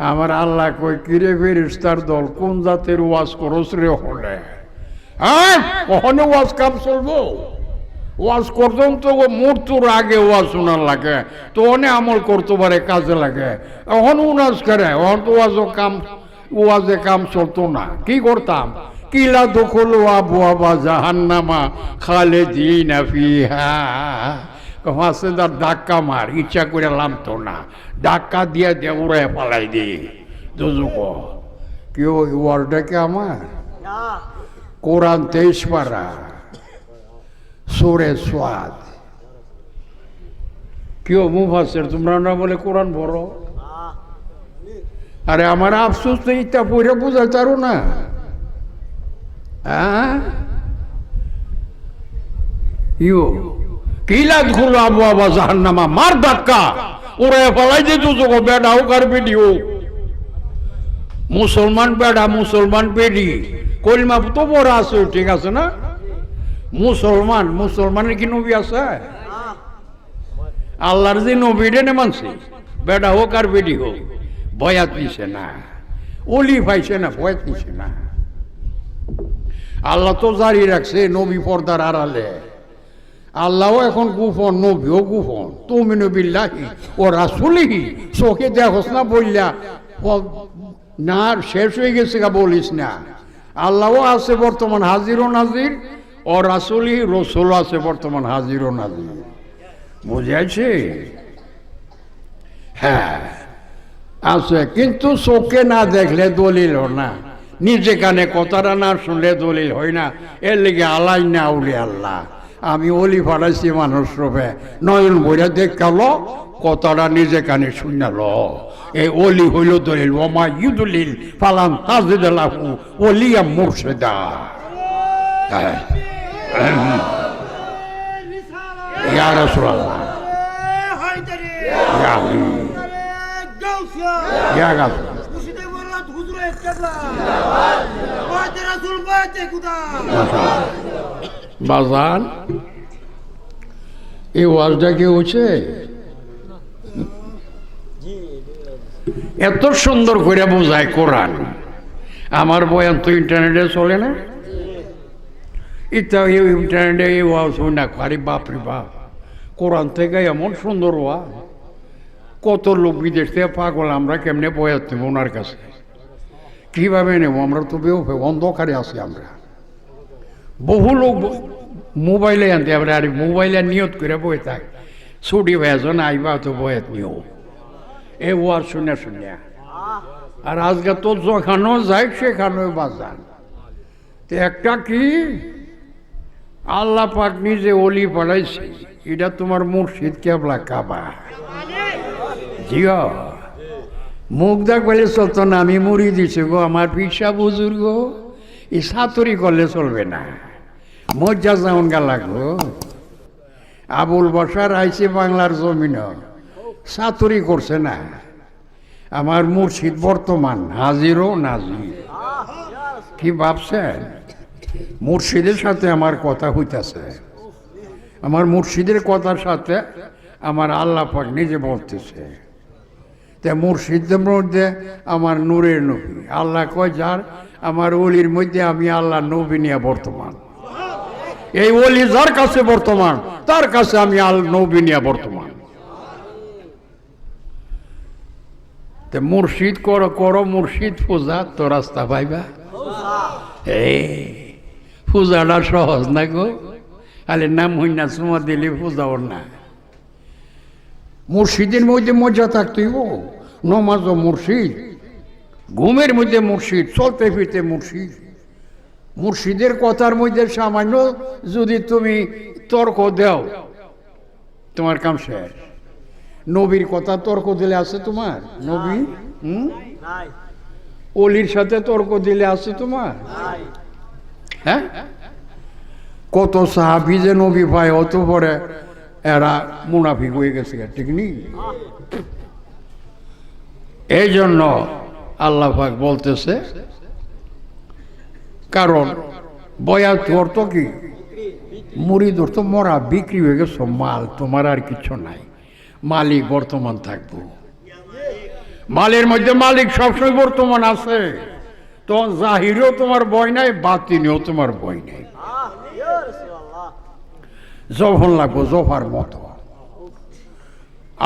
আমার আল্লাহ কই কিরে ফেরেশতার দল কোন জাতের ওয়াজ করস রে হলে? হ্যাঁ, কখনো ওয়াজ কাম চলবো? ওয়াজ করতাম তো মৃত্যুর আগে ওয়াজ শোনার লাগে, তো অনেক আমল করতে পারে, কাজে লাগে। এখন উনাজ করে, এখন তো ওয়াজে কাম চলতো না। কি করতাম? কিলা দখল আবওয়াবা জাহান্নামা খালিদিনা ফিহা, হাসেদার ধাক্কা মার, ইচ্ছা করে লামতো না, ধাক্কা দিয়ে দিয়ে উড়ে পালাই দি দুজুক। কেউ ওয়ার্ডটাকে আমার কোরআন 23 পারা সূরা সাদ। কেউ মুফাসসির তোমরা না বলে কোরআন পড়ো? আরে আমার আফসোস তো ইটা পড়ে বোঝাতে পারো না। হ্যাঁ, ইউ কিলা দখুল আবওয়াবা জাহান্নামা, মার ধাক্কা উড়ে পালাই দি দুজুক। বেড়া হোক আর বেডি হোক, মুসলমান বেড়া মুসলমান বেডি, কলিমা তো বড় আছে, ঠিক আছে না? মুসলমান, মুসলমানের কি নবী আছে? আল্লাহর যে নবী রে মানছে, বেড়া হোক আর বেডি হোক, বয়াত নিছে না, অলি পাইছে না, বয়াত নিছে না। আল্লাহ তো জারি রাখছে নবী পর্দার আড়ালে। আল্লাহও এখন গোপন, নবীও গোপন। তুমিনু বিল্লাহি ও রাসূলিহি, চোখে দেখোস না বললা না, শেষ হয়ে গেছে গা বলিস না। আল্লাহও আছে বর্তমান হাজির ও নাজির, ও রাসূলিহি রসুল আছে বর্তমান হাজির ও নাজির। বুঝাইছে? হ্যাঁ আছে, কিন্তু চোখে না দেখলে দলিল না, নিজে কানে কথাটা না শুনলে দলিল হয় না। এর লেগে আলাই না উলি আল্লাহ, আমি অলি ফাড়াইছি মানুষ রূপে, নয়ন বইরা দেখাল, কথাটা নিজে কানে শুনাল। এই অলি হইল দলিল। ওমা ইউদলিল ফালান তাজিদ লাহু ওলিয়া মুরশিদা। ইয়া রাসূলুল্লাহ, ইয়া ইয়া গাছ বাজান, এই ওয়াজটা কি হচ্ছে? এত সুন্দর করে বোঝায় কোরআন। আমার বয়ান তো ইন্টারনেটে চলে না, এটা এই ইন্টারনেটে এই ওয়াজ হয় না, আরে বাপরে বাপ, কোরআন থেকে এমন সুন্দর ওয়া, কত লোক বিদেশ থেকে পাগল, আমরা কেমনে বয়াত নেব ওনার কাছে, কীভাবে নেব? আমরা তো অন্ধকারে আছি আমরা। বহু লোক মোবাইলে আনতে আমরা, আরে মোবাইলে নিয়ত করে বয়ে থাক, ছুটি ভেজন আইবা তো বয়াত নিও, এ ওয়াজ শুনে শুনে। আর আজকে তো যেখানো যায় সেখানে বাজান। তো একটা কি আল্লাহ পাক নিজে অলি পাঠাইছে, এটা তোমার মুর্শিদ কেবলা কাবা। জিও মুখ দেখ বলে চলতো না, আমি মুড়ি দিছি গো, আমার পিসা বুজুর্গ, এই সাতুরি করলে চলবে না, মজ্জা যেমন গা লাগলো। আবুল বসার আইছে বাংলার জমিন, সাতুরি করছে না। আমার মুর্শিদ বর্তমান হাজির ও নাজির। কি ভাবছেন? মুর্শিদের সাথে আমার কথা হইতেছে, আমার মুর্শিদের কথার সাথে আমার আল্লাহ পাক নিজে বলতেছে। তা মুর্শিদের মধ্যে আমার নূরের নবী, আল্লাহ কয় যার আমার ওলির মধ্যে আমি আল্লাহ নবী নিয়ে বর্তমান। এই ওলি যার কাছে বর্তমান, তার কাছে আমি নবী নিয়ে বর্তমান। তে মুর্শিদ করো মুর্শিদ পূজা, তো রাস্তা পাইবা। এই পূজাটা সহজ না গো, আলে নাম হই না চুমা দিলে পূজাও না। মুর্শিদের মধ্যে মজা থাকতেই নমাজ ও মুর্শিদ, ঘুমের মধ্যে মুর্শিদ, চলতে ফিরতে মুর্শিদ। মুর্শিদের কথার মধ্যে সামান্য যদি তুমি তর্ক দাও, তোমার কাম শেষ। নবীর কথা তর্ক দিলে আছে তোমার? নবী অলির সাথে তর্ক দিলে আছে তোমার? হ্যাঁ, কত সাহাবী যে নবী ভাই, অত পরে এরা মুনাফিক হয়ে গেছে, ঠিক নেই? এই জন্য আল্লাহ পাক বলতেছে, কারণ বয়াত অর্থ কি? মুরিদ অর্থ মরা, বিক্রি হয়ে গেছে মাল, তোমার আর কিছু নাই, মালিক বর্তমান থাকবো। মালের মধ্যে মালিক সবসময় বর্তমান আছে, তো জাহিরেও তোমার ভয় নাই, বাতিনেও তোমার ভয় নাই। যখন লাগবো জফার মতো।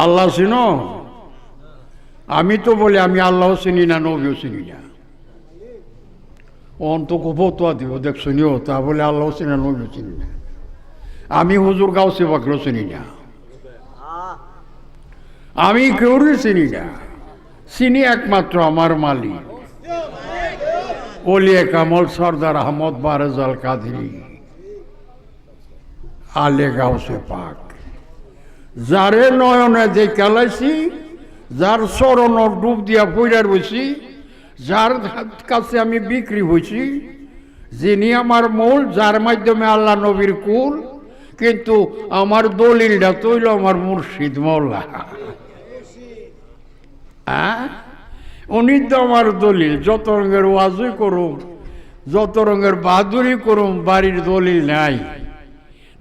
আল্লাহ চিনো? আমি তো বলি আমি আল্লাহও চিনি না, নবীও চিনি না। অন্তক ফতোয়া দিব, দেখ শুনিও, তা বলে আল্লাহও চিনি না, নবীও চিনি না। আমি হুজুর গাউসে বাকরও চিনি না, আমি কেউরই চিনি না। চিনি একমাত্র আমার মালিক, ওলিয়ে কামল সরদার আহমদ বারেজাল কাদরি, আলে গাউসে পাক, যারে নয়নে যে কেলাইছি, যার চরণ ডুব দিয়া পইরার হয়েছি, যার কাছে আমি বিক্রি হয়েছি, যিনি আমার মূল, যার মাধ্যমে আল্লাহ নবীর কুল, কিন্তু আমার দলিলটা তৈল আমার মুর্শিদ মৌলা। উনি তো আমার দলিল। যত রঙের ওয়াজই করুম, যত রঙের বাহাদুরি করুম, বাড়ির দলিল নাই।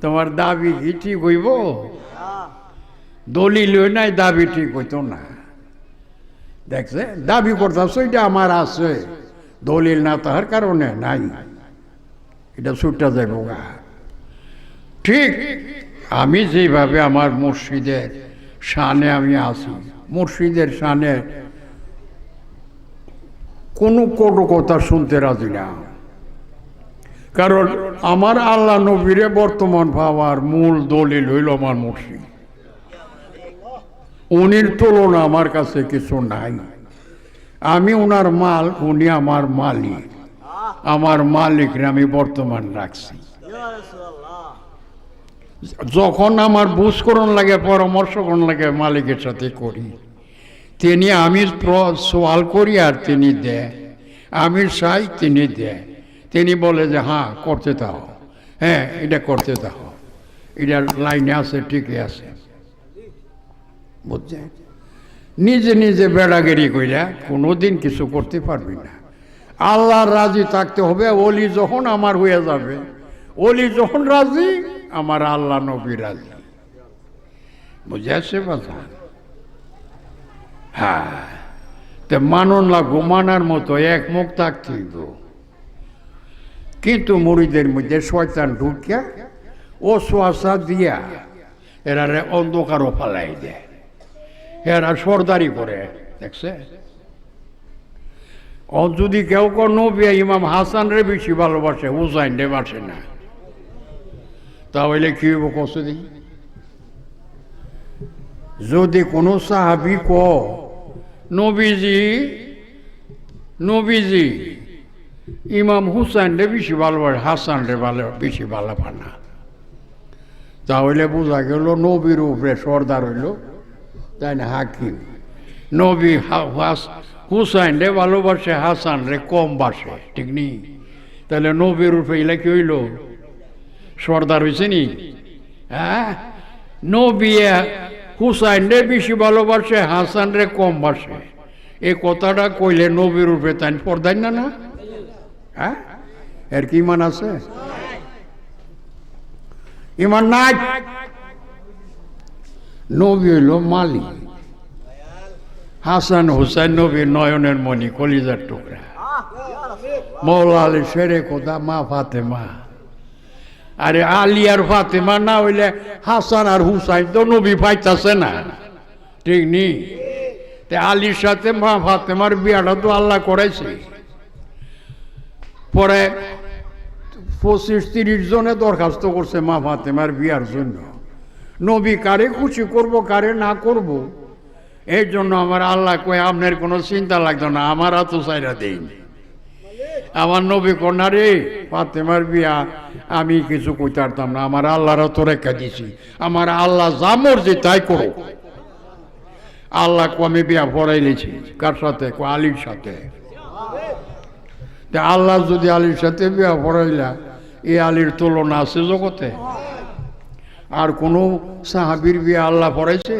তোমার দাবি কি ঠিক হইব? দলিল নাই, দাবি ঠিক হইতো না। দেখছে দাবি করতেছ, এটা আমার আছে, দলিল না তাহার কারণে নাই, এটা ছুটটা যাইব গা। ঠিক আমি যেভাবে আমার মুর্শিদের শানে আমি আছি, মুর্শিদের শানে কোনো কোনো কথা শুনতে রাজি না। কারণ আমার আল্লাহ নবীরে বর্তমান ভাবার মূল দলিল হইল আমার মুর্শিদ। উনির তুলনা আমার কাছে কিছু নাই। আমি ওনার মাল, উনি আমার মালিক। আমার মালিকরে আমি বর্তমান রাখছি। যখন আমার বুঝকরণ লাগে, পরামর্শ করণ লাগে, মালিকের সাথে করি। তিনি আমি সওয়াল করি আর তিনি দেয়, আমি চাই তিনি দেয়। তিনি বলে যে হ্যাঁ করতে দাও, হ্যাঁ এটা করতে দাও, এটার লাইনে আছে, ঠিকই আছে। বুঝছেন? নিজে নিজে বেড়াগিরি কইরা কোনোদিন কিছু করতে পারবি না। আল্লাহর রাজি থাকতে হবে। ওলি যখন আমার হয়ে যাবে, ওলি যখন রাজি, আমার আল্লাহ নবী রাজি। বুঝে আসছে কথা? হ্যাঁ, তো মানন লাগবো, মানার মতো এক মুখ থাকতেই গো। কিন্তু মুড়িদের মধ্যে শয়তান ঢুকিয়া ও সোয়াশা দিয়া এরারে অন্ধকারও ফালাই দেয়, এরা সর্দারি করে। দেখছে যদি কেউ নবী ইমাম হাসান রে বেশি ভালোবাসে, হুসাইন রে বাসে না, তাহলে কি হইব কষ্ট দিই? যদি কোনো সাহাবি নবীজি ইমাম হুসাইন রে বেশি ভালোবাসে, হাসান রে বেশি ভালোবাসে না, তাহলে বোঝা গেল নবীর উপরে সর্দার হইল, তাই না হাকিম। নবী হুসাইন রে ভালোবাসে, হাসান রে কম বাসে, ঠিক নেই? তাহলে নবীর উপরে এলা কি হইল? সর্দার হয়েছে নি? হ্যাঁ, নবী হুসাইন রে বেশি ভালোবাসে, হাসান রে কম বাসে, এই কথাটা কইলে নবীর উপরে তাই পর্দাই না? না, হ্যাঁ, এর কি ইমান আছে? ইমান নাই। নবী হইল মালিক, হাসান হুসাইন নবীর নয়নের মণি, কলিজার টুকরা। মৌলা আলী শেরে খোদা মা ফাতেমা। আরে আলী আর ফাতেমা না হইলে হাসান আর হুসাইন তো নবী পাইতাছে না, ঠিক নেই? আলীর সাথে মা ফাতেমার বিয়াটা তো আল্লাহ করাইছে। পরে 25-30 জনে দরখাস্ত করছে মা ফাতেমার বিয়ার জন্য। নবী কারে খুশি করব, কারে না করব, এই জন্য আমার আল্লাহ কয় আপনার কোনো চিন্তা লাগতো না, আমার তো চাইরা দেয়নি। আমার নবী কন্যা রে ফাতেমার বিয়া আমি কিছু কইতে পারতাম না, আমার আল্লাহরা তো রেখা দিছি, আমার আল্লাহ যা মর্জি তাই করো। আল্লাহ আমি বিয়া পড়াই লিছি। কার সাথে? আলীর সাথে। আল্লাহ যদি আলীর সাথে বিয়া পড়াইলা, এই আলীর তুলনা আছে জগতে? আর কোন সাহাবীর বিয়া আল্লাহ পড়াইছে?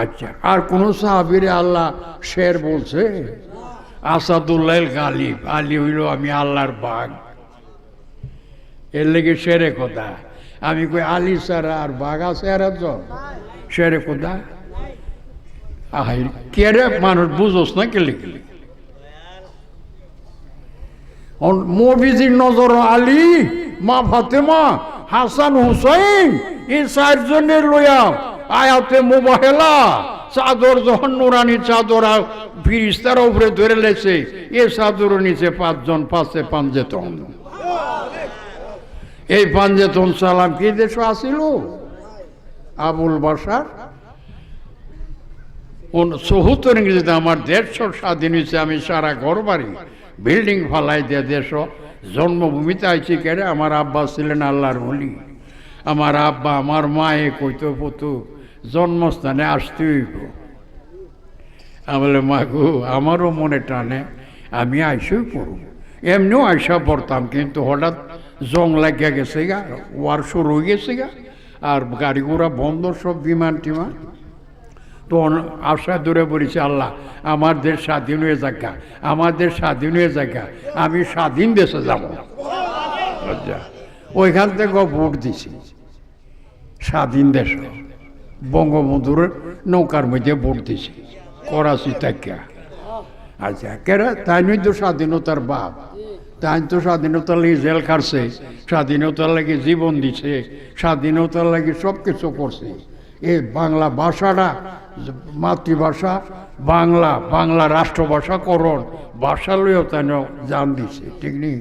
আচ্ছা, আর কোন সাহাবীর আল্লাহ শের বলছে? আসাদুল্লাহ গালিব, আলী হইল আমি আল্লাহর বাঘ, এর লেগে শেরে কথা। আমি কই আলী সারা আর বাঘ আছে আর একজন শেরে কথা? কে রে মানুষ বুঝোস না কে লিখে? নবীজির নজর আলী, মা ফাতেমা, হাসান হুসাইন, এই 4 জনের লইয়া আয়াতে মুবাহেলা চাদর, যখন নুরানি চাদর ফিরিস্তার উপরে ধরে লেছে, এ চাদর নিচে 5 জন, পাশে পাঞ্জেতন। এই পাঞ্জেতন সালাম কি দেশ আসিল? আবুল বাসার 74 ইংরেজিতে আমার 150 স্বাধীন হয়েছে। আমি সারা ঘর বাড়ি বিল্ডিং ফালাই দিয়ে দেশ জন্মভূমিতে আইছি। কেড়ে আমার আব্বা ছিলেন আল্লাহর ওলি। আমার আব্বা আমার মায়ে কইতো পুতু জন্মস্থানে আসতে হইব। আমি বলে মা গো, আমারও মনে টানে, আমি আইসই পড়ব। এমনিও আইসা পড়তাম, কিন্তু হঠাৎ জং লাগিয়া গেছে গা, ওয়ার শুরু হয়ে গেছে গা, আর গাড়ি ঘোড়া বন্ধ, সব বিমান টিমান। তো আশা দূরে বলেছে আল্লাহ আমার দেশ স্বাধীন হয়ে যাগা, আমার দেশ স্বাধীন হয়ে যাগা, আমি স্বাধীন দেশে যাব। ওইখান থেকে ভোট দিছি স্বাধীন দেশ, বঙ্গবন্ধুর নৌকার মধ্যে ভোট দিছি করাচি থাকিয়া। আচ্ছা, কেরা তাই নই তো স্বাধীনতার বাপ, তাই তো স্বাধীনতার লাগে জেল খাটছে, স্বাধীনতার লাগে জীবন দিছে, স্বাধীনতার লাগে সব কিছু করছে। এই বাংলা ভাষাটা মাতৃভাষা, বাংলা, বাংলা রাষ্ট্রভাষা করণ, ভাষা লইও তাই জান দিছে, ঠিক নেই?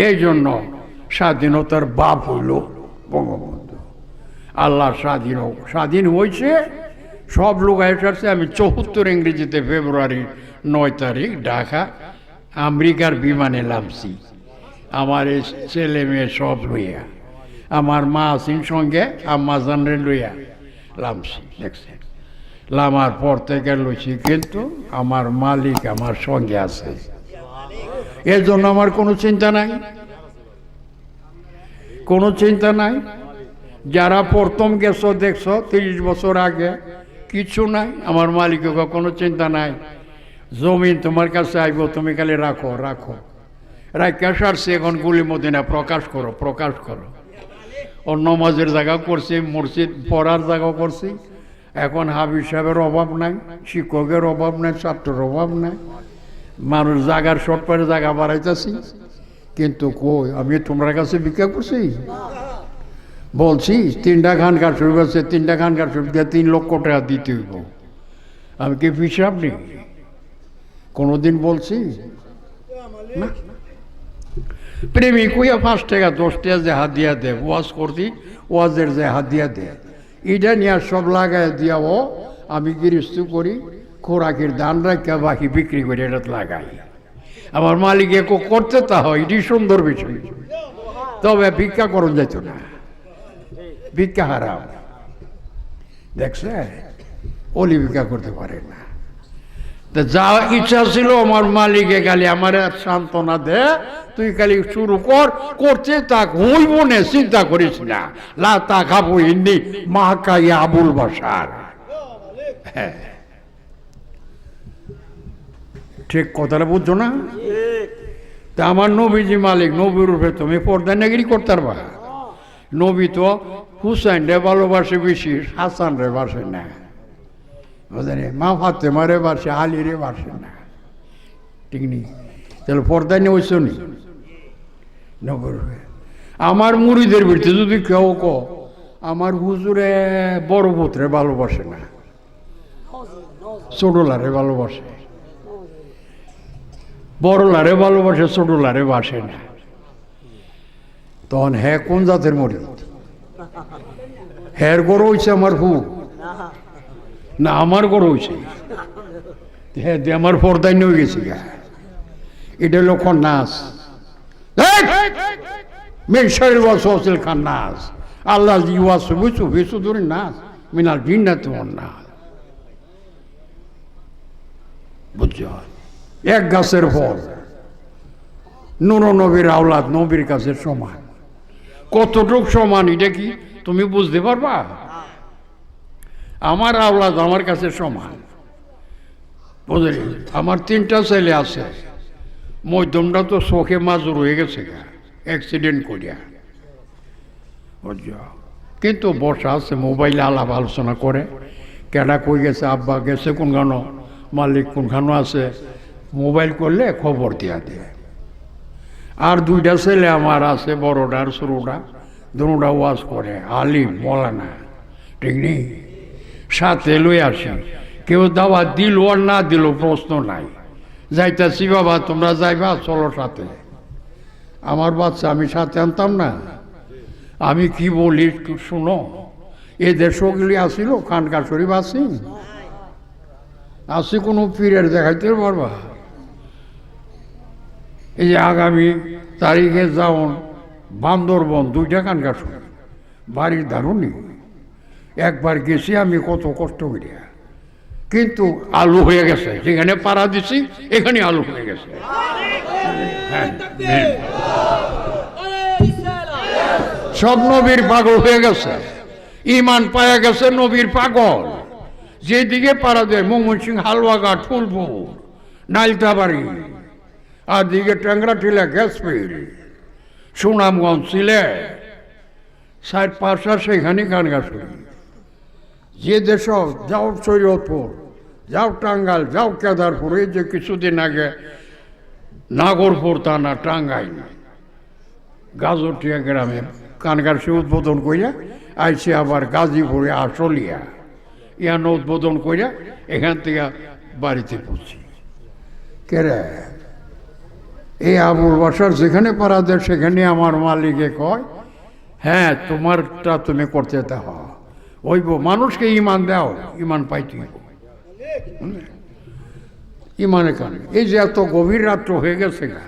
এই জন্য স্বাধীনতার বাপ হইল বঙ্গবন্ধু। আল্লাহ স্বাধীন হয়েছে, সব লোক এসেছে। আমি 74 ইংরেজিতে ফেব্রুয়ারি 9 তারিখ ঢাকা আমেরিকার বিমানে নামছি, আমার এই ছেলে মেয়ে সব লইয়া, আমার মা আছেন সঙ্গে, আম্মা জানরে লইয়া নামছি। দেখছেন, নামার পর থেকে লইছি, কিন্তু আমার মালিক আমার সঙ্গে আছে, এর জন্য আমার কোনো চিন্তা নাই, কোনো চিন্তা নাই। যারা প্রথম গেছো দেখছো 30 বছর আগে, কিছু নাই, আমার মালিকের কোনো চিন্তা নাই। জমিন তোমার কাছে আইব, তুমি খালি রাখো রাখো, রাখা সারছে। এখন গুলি মদিনা প্রকাশ করো, প্রকাশ করো। ও নমাজের জায়গা করছি, মসজিদ পড়ার জায়গা করছি। এখন হাবিব সাহেবের অভাব নাই, শিক্ষকের অভাব নাই, ছাত্রের অভাব নাই, মানুষ জাগার শর্ট পরে জায়গা বাড়াইতেছি, কিন্তু কই আমি তোমার কাছে ভিক্ষা করছি? বলছি 3টা খানকার শরীফ আছে, 3টা খানকার শরীফ দিয়ে 3 লক্ষ টাকা দিতে হইব। আমি কি হিসাব নেই? কোনোদিন বলছি না। প্রেমিক হইয়া 5 টাকা 10 টাকা যে হাত দিয়া দে, ওয়াজ করতি ওয়াজের যে হাত দিয়া দে, এটা নিয়ে সব লাগাই দিয়াও আমি গৃহস্থ করি, খোরাকের দান রাখা বাকি বিক্রি করে এটা লাগাই। আমার মালিকে করতে তা হয়, এটি সুন্দর বিষয়। তবে ভিক্ষা করণ যেত না, ভিক্ষা হারাম। দেখছে অলি ভিক্ষা করতে পারে না। তা যা ইচ্ছা ছিল আমার মালিকে খালি আমার সান্ত্বনা দে, তুই খালি শুরু কর, করতে তাক হইব না, চিন্তা করিস না। লা তা খাবো হিন্দি মাহাকাই আবুল বাসার। হ্যাঁ ঠিক কথাটা বুঝছো না? তা আমার নবীজি মালিক, নবীর উপরে তুমি পর্দানাগিরি করতে পারবা? নবী তো হুসাইন রে ভালোবাসে বেশি, হাসান রে বাসে না, বুঝলেন? মা ফাতেমারে বাসে, আলী রে বাসে না, ঠিক নেই? তাহলে পর্দায় নিয়ে ওইসো নি নবীর। আমার মুড়িদের ভিতরে যদি কেউ আমার হুজুরে বড় পুত্রে ভালোবাসে না, ছোটলারে ভালোবাসে, বড়লারে ভালোবাসে, ছোটলারে বাসে না, তখন হ্যাঁ কোন জাতের মরিদ? হ্যার গরু হয়েছে আমার হু না আমার গরু হয়েছে? হ্যাঁ দিয়ে আমার পর্দায় নিয়ে গেছি গা। এটা লোক নাচ, মেশাইল ওয়াসিল খান নাচ, আল্লাহ জিওয়াসু বুঝু বেশু ধরে নাচ, মিনাল জিন্নাত তোমার নাচ, বুঝছো? এক গাছের ফল, নুর নবীর আওলাদ নবীর কাছে সমান। কতটুক সমান এটা কি তুমি বুঝতে পারবা? আমার আওলাদ আমার কাছে সমান, বুঝলি? আমার 3টা ছেলে আছে, মধ্যমটা তো চোখে মাজুর হয়ে গেছে অ্যাক্সিডেন্ট করিয়া, বুঝছো? কিন্তু বসা আছে, মোবাইলে আলাপ আলোচনা করে, কেডা কই গেছে, আব্বা গেছে কোনখানো, মালিক কোনখানো আছে, মোবাইল করলে খবর দিয়া দেয়। আর 2টা ছেলে আমার আছে, বড়টা আর ছোটটা, দুটা ওয়াজ করে, আলিম মৌলানা, ঠিক নেই? সাথে লই আসি, কেউ দাওয়াত দিল আর না দিল প্রশ্ন নাই, যাইতাছি বাবা তোমরা যাইবা চলো সাথে। আমার বাচ্চা আমি সাথে আনতাম না, আমি কি বলি শুনো, এদের সগলি আসিল খানকা শরীফ আসি কোনো পীরের দেখাইতে পারবা? এই যে আগামী তারিখে যাওন বান্দরবন 2টা খানকা শরীফ, বাড়ির দারুণই। একবার গেছি আমি কত কষ্ট করিয়া, কিন্তু আলু হয়ে গেছে, যেখানে পাড়া দিছি এখানে আলু হয়ে গেছে। হ্যাঁ সব নবীর পাগল হয়ে গেছে, ইমান পায়া গেছে নবীর পাগল। যেদিকে পাড়া দেয় ময়মনসিংহ, হালুয়াঘাট, ফুলপুর, নাইলতাবাড়ি, আর দিকে ট্যাংরা টিলা, গ্যাসপিল, সুনামগঞ্জ, সিলেট, 60-65 সেখানে খানকা শরীফ। যে দেশ যাও শরীয়তপুর, যাও টাঙ্গাইল, যাও কেদারপুর, এই যে কিছুদিন আগে নাগরপুর থানা টাঙ্গাইল গাজরটিয়া গ্রামে খানকার শরীফ উদ্বোধন করিয়া আইসি, আবার গাজীপুরে আশুলিয়া ইয়ান উদ্বোধন করিয়া এখান থেকে বাড়িতে পড়ছি। কেরে এই আবুল বাসার যেখানে পাড়া দেয় সেখানে আমার মালিকে কয়, হ্যাঁ তোমারটা তুমি করতে দাও, ওইব মানুষকে ইমান দাও, ইমান পাইতে ইমানে কানে। এই যে এত গভীর রাত্র হয়ে গেছে গা,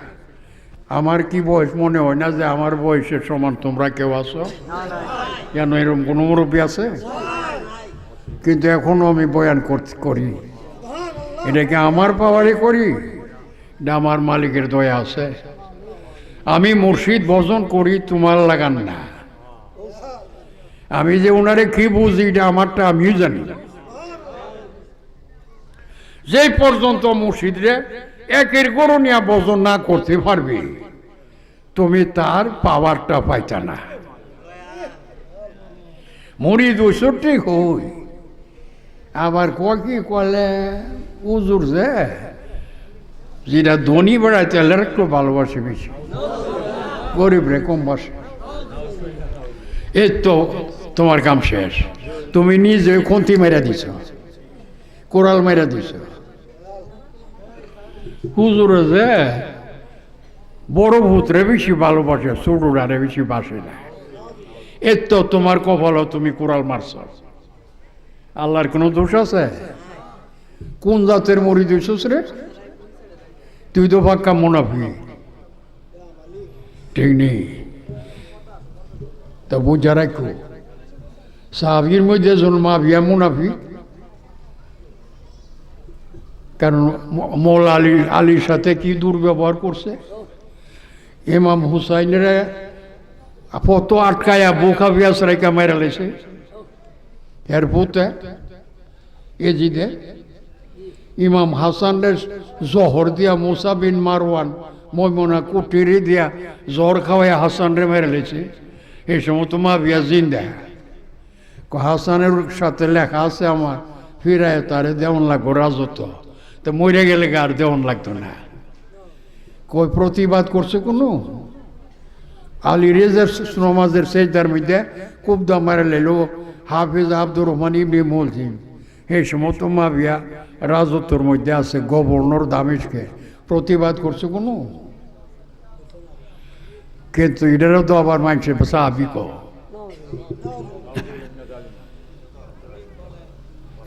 আমার কি বয়স মনে হয় না যে আমার বয়সের সমান তোমরা কেউ আছো? কেন এরকম কোনো মুরব্বী আছে? কিন্তু এখনো আমি বয়ান করি, এটাকে আমার পাওয়ারে করি না আমার মালিকের দয়া আছে? আমি মুর্শিদ ভজন করি, তোমার লাগান না। আমি যে ওনারে কি বুঝি এটা আমারটা আমিও জানি। যে পর্যন্ত মুর্শিদরে একের করণীয় ভজন না করতে পারবি, তুমি তার পাওয়ারটা পাইতা না। মুরিদ ওইসব ঠিক হই, আবার কি করলে উজুর যে যেটা ধনী বেড়ায় তেলের একটু ভালোবাসে বেশি, গরিব রে কম বাসে। এই তো তোমার কাম শেষ। তুমি নিজে খুন্তি মেরা দিছ, কোরাল মেরা দিছ। হুজুরে যে বড় ভূতরে বেশি ভালোবাসে, ছোটরারে বেশি বাসে না। এর তো তোমার কপাল, তুমি কোরাল মারছ। আল্লাহর কোনো দোষ আছে? কোন জাতের মরি দিছিস রে? তুই তো পাক্কা মুনাফি, ঠিক নেই? তা বুঝা রাখো, সাহাবীর মধ্যে জন্মাবিয়া মুনাফি। কারণ মৌলা আলীর সাথে কি দুর্ব্যবহার করছে। ইমাম হুসাইনের ফত আটকায়া বোকা বিয়াস রেখা মেরা লেছে। এর পুতে এজিদে ইমাম হাসানের জহর দিয়া মুসা বিন মারওয়ান ময়মনা কুটিরি দিয়া জহর খাওয়াইয়া হাসান রে মেরে লেছে। এই সময় তো মা বিয়া জিন্দা। হাসানের সাথে লেখা আছে আমার, ফিরায় তারে দেওয়ান লাগবো রাজত্ব। তো মরে গেলে আর দেওয়ান লাগতো না। কই প্রতিবাদ করছে কোনো? আলী রেজার নমাজের সেজদার মধ্যে খুব দাম মারে লেল হাফিজ আব্দুর রহমান ইবনে মুলজিম। এই সময় তো মা বিয়া রাজত্বর মধ্যে আছে, গভর্নর দামেশকে। প্রতিবাদ করছে কোনো? কিন্তু এটারও তো আবার মানছে সাহাবি কো।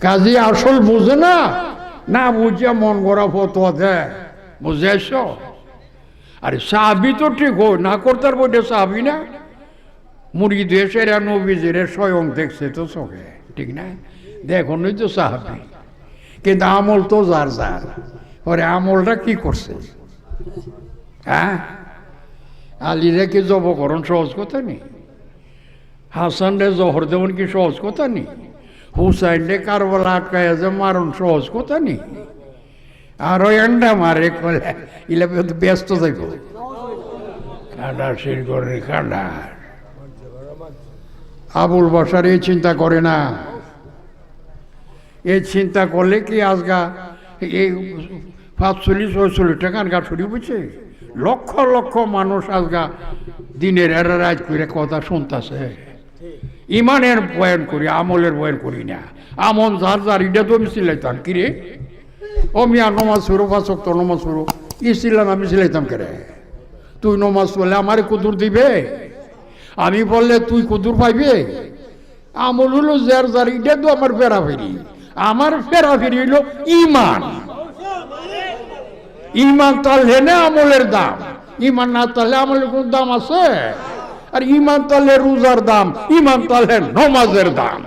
কাজী আসল বুঝে না, না বুঝিয়া মন গড়া ফতোয়া দেয়, বুঝে আস? আরে সাহাবি তো ঠিক হয় না, করতার বইটা সাহাবি না। মুরিদ এসেরা নবীজির স্বয়ং দেখছে তো চোখে, ঠিক না? দেখুনই তো সাহাবি, কিন্তু আমল তো যার যার। পরে আমলটা কি করছে? হ্যাঁ, আলীরে কি জবকরণ সহজ কথা নেই? হাসান রে জহর দেওয়ান কি সহজ কথা নেই? হুসাইন রে কারবালা আটকায় যে মারণ সহজ কথা নেই? আর ওই আন্ডা মারে কলে ইলা ব্যস্ত যাইব। কাঁডা শির করে কাঁডা। আবুল বাসার এই চিন্তা করে না। এই চিন্তা করলে কি আজগা এই 45-46 টাকার গা ছড়ি বুঝছে? লক্ষ লক্ষ মানুষ আজগা দিনের এরা রাত করে কথা শুনতেছে। ইমানের বয়ান করি, আমলের বয়ান করি না। আমল যার যার, এটা তো আমি সিলাইতাম কিরে। ও মিয়া নমাজ শুরু, 5 ওয়াক্ত নমাজ শুরু, ই ছিলাম আমি সিলাইতাম কেরে? তুই নমাজ পড়লে আমারে কুদুর দিবে? আমি বললে তুই কুদুর পাইবে? আমল হলো যার যার, এটা তো আমার ফেরাফেরি। আমার ফেরাফেরি হইল ইমান। ইমান তাহলে না আমলের দাম। ইমান না তাহলে আমলের কোন দাম আছে? আর ইমান তাহলে রোজার দাম, ইমান তাহলে নমাজের দাম।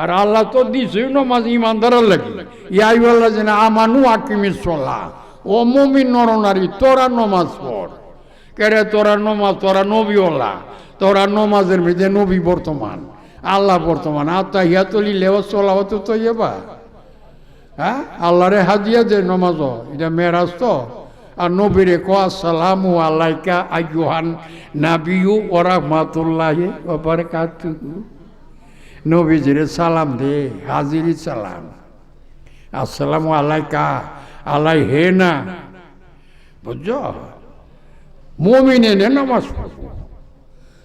আর আল্লাহ তো দিছে নমাজ ইমানদারের লাগে। ইয়াইওয়াল্লাহ যেন আমানু আকিমিস সালাহ, ও মুমিন নরনারী তোরা নমাজ পড়। কেরে তোরা নমাজ, তোরা নবীওয়ালা, তোরা নমাজের মধ্যে নবী বর্তমান, আল্লাহ বর্তমান। আত্তাহিয়াতুল ওয়া সালাওয়াতু তাইয়্যিবা। হ্যাঁ, আল্লাহরে হাদিয়া দে নমাজ, এটা মেরাজ তো। আর নবীরে কো আসসালামু আলাইকা আইয়ুহান নাবিয়্যু ওয়া রাহমাতুল্লাহি ওয়া বারাকাতুহু। নবীজিরে সালাম দে, হাজিরি সালাম। আসসালামু আলাইকা, আলাই হে না, বুঝছো? মুমিনে নে নামাজ পড়বো।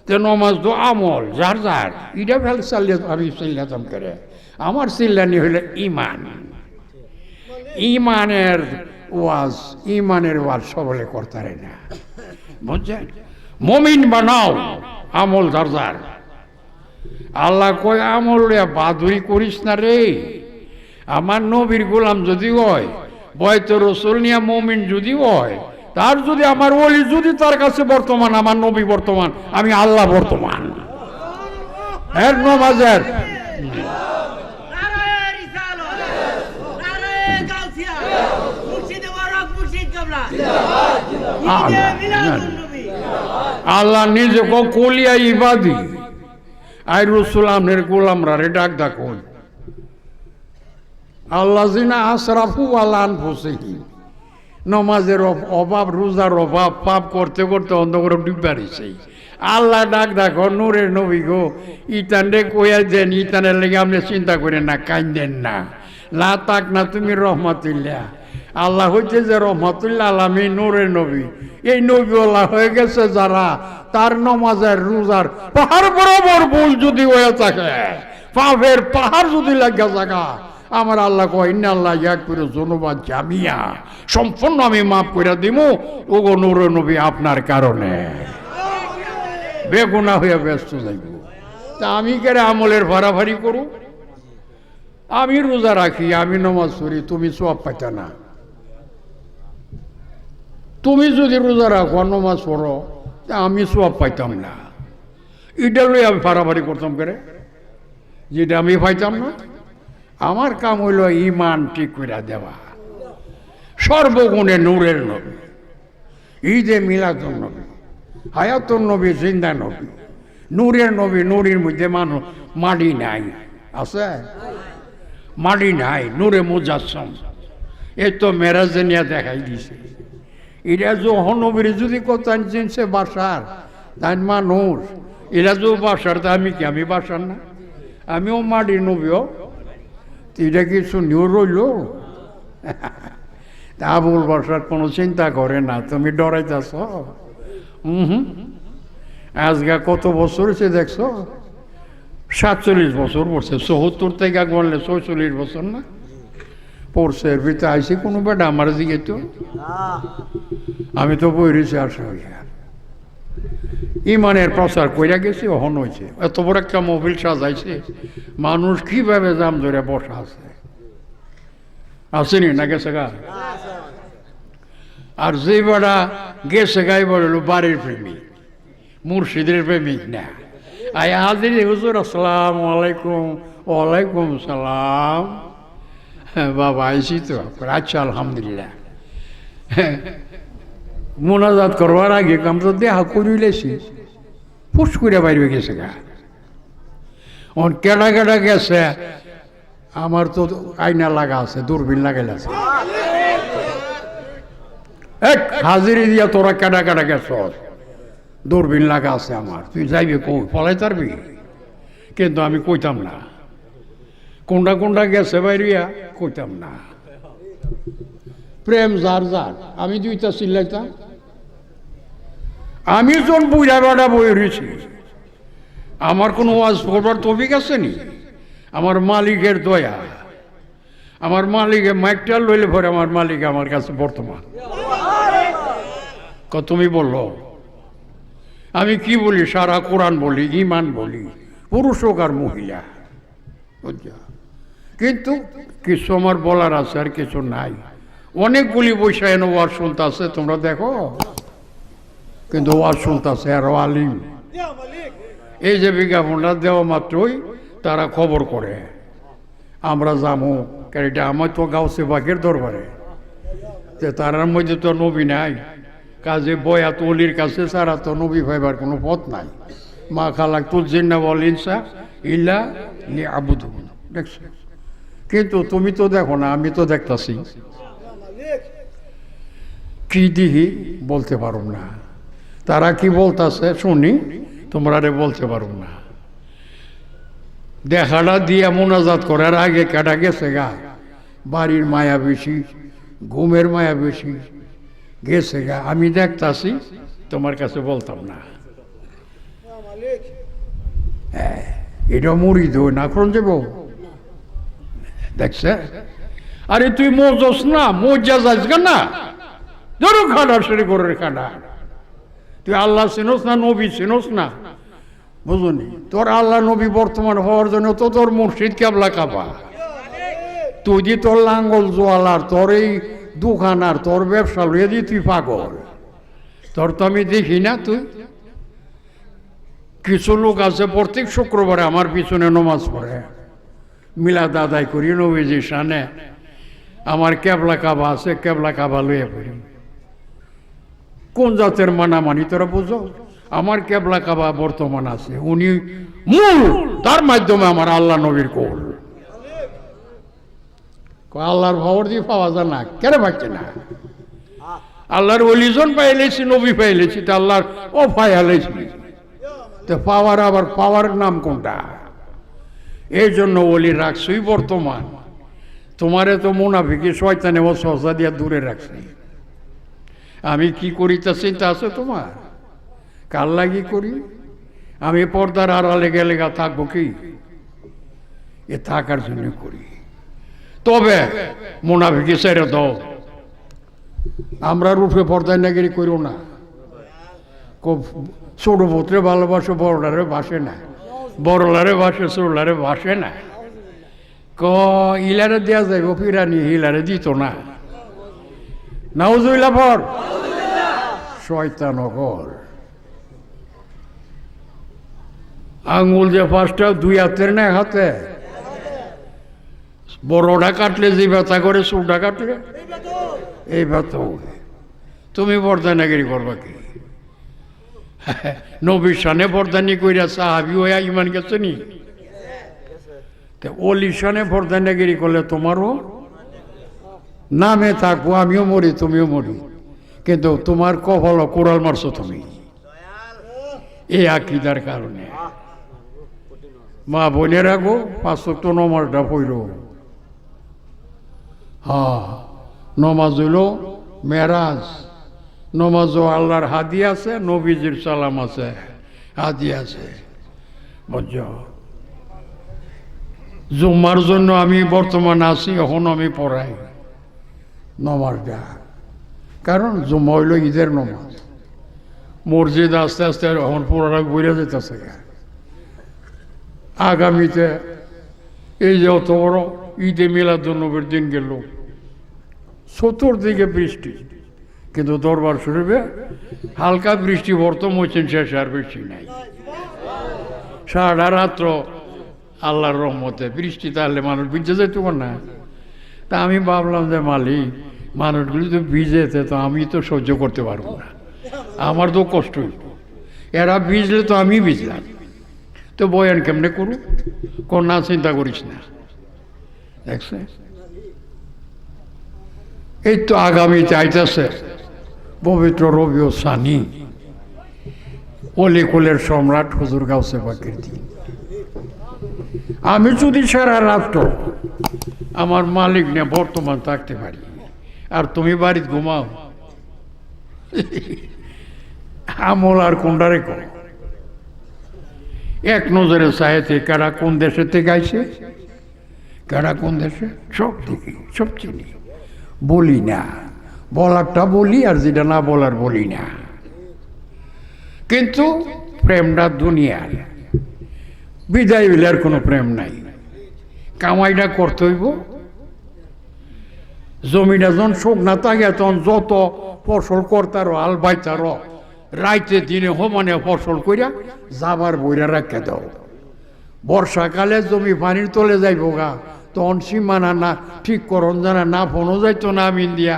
তো নমাজ তো আমল যার যার, এটা ফেল চালিয়ে আমি চিল্লাতাম করে। আমার চিল্লানি হইলে ইমান। ইমানের ওয়াজ, ইমানের ওয়াজ সবলে করতারে না, বুঝছেন? মুমিন বানাও, আমল যার যার। আল্লাহ কয় আমল রে বাদুরি করিস না রে। আমার নবীর গোলাম যদি হয়, বয়তো রসুল নিয়া মুমিন যদি হয়, তার যদি আমার ওলি যদি তার কাছে বর্তমান, আমার নবী বর্তমান, আমি আল্লাহ বর্তমান। এর নমাজের আল্লাহ নিজে কলিয়া ইবাদি আই রসুল আমনের গোলামরা রে ডাক ডাক। আল্লাহ জিনা আসরাফু আল্লাহ আনফুসিহিম। নমাজের অভাব, রোজার অভাব, পাপ করতে করতে অন্ধকারে ডুবারিছে। আল্লাহ ডাক ডাক, নূরের নবী গো, ইতানরে কইয়া দেন, ইতানের লেগে আপনি চিন্তা করেন না, কান্দেন না, লা তাক না তুমি রহমাতুল্লাহ। আল্লাহ হইতে যে রহমাতুল্লাহ আলামিন নূরের নবী, এই নবীওয়ালা হয়ে গেছে যারা, তার নমাজের রোজার পাহাড় বরাবর ভুল যদি হয়ে থাকে, পাপের পাহাড় যদি লাগা জায়গা, আমার আল্লাহ কয় ইন্না আল্লাহ ইয়াগফিরু যুনুবা জামিয়া, সম্পূর্ণ আমি মাফ করে দিব ওগো নূরের নবী আপনার কারণে। বেগুনা হয়ে ব্যস্ত যাইব। তা আমি কেন আমলের ভাড়াভাড়ি করু? আমি রোজা রাখি, আমি নমাজ পড়ি, তুমি সব পাইতা না। তুমি যদি রোজা রাখো নমাজ পড়ো, আমি সব পাইতাম না। এটা লই আমি ভাড়াভাড়ি করতাম করে, যেটা আমি পাইতাম না। আমার কাম হইল ইমান ঠিক করে দেওয়া। সর্বগুণে নূরের নবী, ঈদে মিলাদুন নবী, হায়াতুন নবী, জিন্দা নবী, নূরের নবী। নূরের মধ্যে মানুষ মাটি নাই, আছে মাটি নাই, নূরে মুজাসসাম। এই তো মেরাজে নিয়ে দেখাই দিছে। এরা যখন নবীর যদি কথা চিনছে বাসার, তাই মানুষ এরা যে বাসার, তা আমি কি আমি বাসার না? আমিও মাটির নবীও। এটা কিছু নিউ রইল। তা আবুল বাসার কোনো চিন্তা করে না, তুমি ডরাইতেছ। আজকে কত বছর হয়েছে দেখছো? 47 বছর পড়ছে। 74 থেকে বললে 46 বছর না পড়ছে। এর ভিতরে আইসি কোনো বেটা আমার দিকে তো, আমি তো বই রয়েছি আসা হইয়া ইমানের প্রচার কইরা গেছি, অহন হয়েছে। এত বড় একটা মহফিল সাজাইছে, মানুষ কিভাবে জাম ধরে বসা আছে, আসেনি না গেছে গা? আর যে বেড়া গেছে গাই বলল বাড়ির প্রেমিক, মুর্শিদের প্রেমিক না। আয় হাজির হুজুর, আসসালামু আলাইকুম। ওয়ালাইকুম সালাম। বাবা আইসি তো? আচ্ছা আলহামদুলিল্লাহ। মোনাজাত করবার আগে কাম তো দেহা করিলেছি, ফুস করে বাইরে গেছে গা। কেডা কেডা গেছে? আমার তো আয়না লাগা আছে, দূরবীন লাগাইল আছে। এক হাজিরি দিয়া তোরা কেডা কেডা গেছ? দূরবীন লাগা আছে আমার। তুই যাইবি কই? পলাই তারবি? কিন্তু আমি কইতাম না কোনটা কোনটা গেছে বাইরিয়া, কইতাম না। প্রেম যার যার, আমি দুইটা চিল্লাইতাম। আমি যখন বুড়া বেড়া বই রয়েছি, আমার কোনো ওয়াজ করবার তফিক আছে নি? আমার মালিকের দয়া, আমার মালিকে মাইকটা লইলে পরে আমার মালিক আমার কাছে বর্তমান। তুমি বললো আমি কি বলি? সারা কোরআন বলি, ইমান বলি, পুরুষ হোক আর মহিলা। কিন্তু কিছু আমার বলার আছে, আর কিছু নাই। অনেকগুলি বৈশা এনে ওয়াজ শুনতে আছে, তোমরা দেখো। কিন্তু ওয়াজ শুনতে আছে আরো আলিম। এই যে বিজ্ঞাপনটা দেওয়া মাত্রই তারা খবর করে আমরা যাবো। এটা আমার তো গাউসে বাঘের দরবারে, তারার মধ্যে তো নবী নাই। কাজে বয়াত অলির কাছে ছাড়া তো নবী ভাইবার কোনো পথ নাই। মা খালাক তুল জিন্না বল ইনসা ইল্লা লিয়াবুদুন, দেখছো? কিন্তু তুমি তো দেখো না, আমি তো দেখতাছি। কি দিহি বলতে পারো না। তারা কি বলতেছে শুনি, তোমরা বলতে পারো না। দেখাটা দিয়ে মোনাজাত করার আগে কাটা গেছে গা, বাড়ির মায়া বেশি, ঘুমের মায়া বেশি, গেছে গা। আমি দেখতাছি, তোমার কাছে বলতাম না। এটা মুড়ি দো না করুন যাব, দেখছে? আরে তুই মজস না, মজা যাস না, ধরো খাটা সেরে করে খাটা। তুই আল্লাহ চিনোস না, নবী চিনোস না, বুঝুনি? তোর আল্লাহ নবী বর্তমান হওয়ার জন্য তো তোর মুর্শিদ কেবলা কাবা। তুই দি তোর লাঙ্গল জোয়ালার, তোর এই দোকান আর তোর ব্যবসা লইয়ে দি তুই পাগল। তোর তো আমি দেখি না। তুই কিছু লোক আছে প্রত্যেক শুক্রবারে আমার পিছনে নমাজ পড়ে, মিলাদ আদায় করি নবীজির শানে। আমার কেবলা কাবা আছে, কেবলা কাবা লইয়ে পড়ি। কোন জাতের মানামানি তোরা বুঝো? আমার কেবলা কাবা বর্তমান আছে, উনি মূল, তার মাধ্যমে আমার আল্লাহ নবীর কোল। আল্লাহর খবর দিয়ে পাওয়া যায় না, কেন পাচ্ছে না? আল্লাহর অলিজন পাইলেছি, নবী পাইলেছি, তা আল্লাহর ও পাইলেছি। তো পাওয়ার, আবার পাওয়ার নাম কোনটা? এই জন্য ওলি রাখছই বর্তমান। তোমারে তো মুনাফিকি শয়তানে ওয়াসওয়াসা দিয়া দূরে রাখছে। আমি কি করি তা চিন্তা আছে তোমার? কার লাগি করি? আমি পর্দার আড়ালে গেলে থাকবো কি? এ থাকার জন্য করি। তবে মুনাফিকি ছেড়ে দাও। আমরা রূপে পর্দায় নাগিরি করো না। ছোট পুত্রে ভালোবাসো, বড়লারে বাসে না, বড়লারে বাসে, ছোটলারে বাসে না। ইলারে দেওয়া যাইব ফিরানি, হিলারে দিত না। নাউজুবিল্লাহ পর শয়তানগর। আঙুল যে পাঁচটা, দুই হাতের না এক হাতে? বড়টা কাটলে যে ব্যথা করে, ছোটটা কাটলে এই ব্যথা। তুমি বরদানাগিরি করবা কি? নবীর শানে বরদানি কইরা সাহাবি হইয়া ইমান গেছে নি? ওলির শানে বরদানাগিরি করলে তোমারও নামে থাকবো, আমিও মরি তুমিও মরি, কিন্তু তোমার কপাল কোরাল মারছো তুমি এই আকীদার কারণে। মা বোনেরা গো, 5 ওয়াক্ত নামাজটা পড়ো। হ্যাঁ, নমাজ হইল মেরাজ। নমাজও আল্লাহর হাদি আছে, নবীজির সালাম আছে, হাদি আছে। বুঝছ? জুম্মার জন্য আমি বর্তমান আছি, এখন আমি পড়াই নমাজটা, কারণ জুম্মা হইল ঈদের নমাজ। মসজিদ আস্তে আস্তে এখন পুরাটা ঘুরে যেতেছে। আগামীতে এই যে অত বড় ঈদে মিলাদুন্নবীর দিন গেল, চতুর্দিকে বৃষ্টি, কিন্তু দরবার শরীফে হালকা বৃষ্টি প্রথম হয়েছেন, শেষ আর বৃষ্টি নাই। সারা রাত্র আল্লাহর রহমতে বৃষ্টি, তাহলে মানুষ ভিজে যেত না। তা আমি ভাবলাম যে মালিক, মানুষগুলি তো ভিজেতে, তো আমি তো সহ্য করতে পারবো না, আমার তো কষ্ট হইব। এরা ভিজলে তো আমি ভিজলাম, তো বয়ান কেমনে করু? কোন না, চিন্তা করিস না। দেখছে, এই তো আগামীতে আইতেছে পবিত্র রবিউল সানি, অলিকুলের সম্রাট হুজুর গাউসে পাকের দিন। আমি যদি সারা রাত্র আমার মালিক নিয়ে বর্তমান থাকতে পারি, আর তুমি বাড়িতে ঘুমাও, আমল আর কোনটা রেখো? এক নজরে চাইতে কারা কোন দেশে থেকে আইছে, কারা কোন দেশে, সব দেখি, সব চিনি। বলি না, বলারটা বলি, আর যেটা না বলার বলি না। কিন্তু প্রেমটা দুনিয়ার, বিদায় হইলে আর কোনো প্রেম নাই। কামাইটা করতে হইব। জমিটা যখন শোক না থাকে, তখন যত ফসল করতারো, আল বাইতারো, রাইতে দিনে সমানে ফসল কইরা যাবার বইরা রাখে দাও। বর্ষাকালে জমি পানির তলে যাইব গা, তখন সীমানা না ঠিক করন জানা, না ফোনও যাইতো না, আমিন দিয়া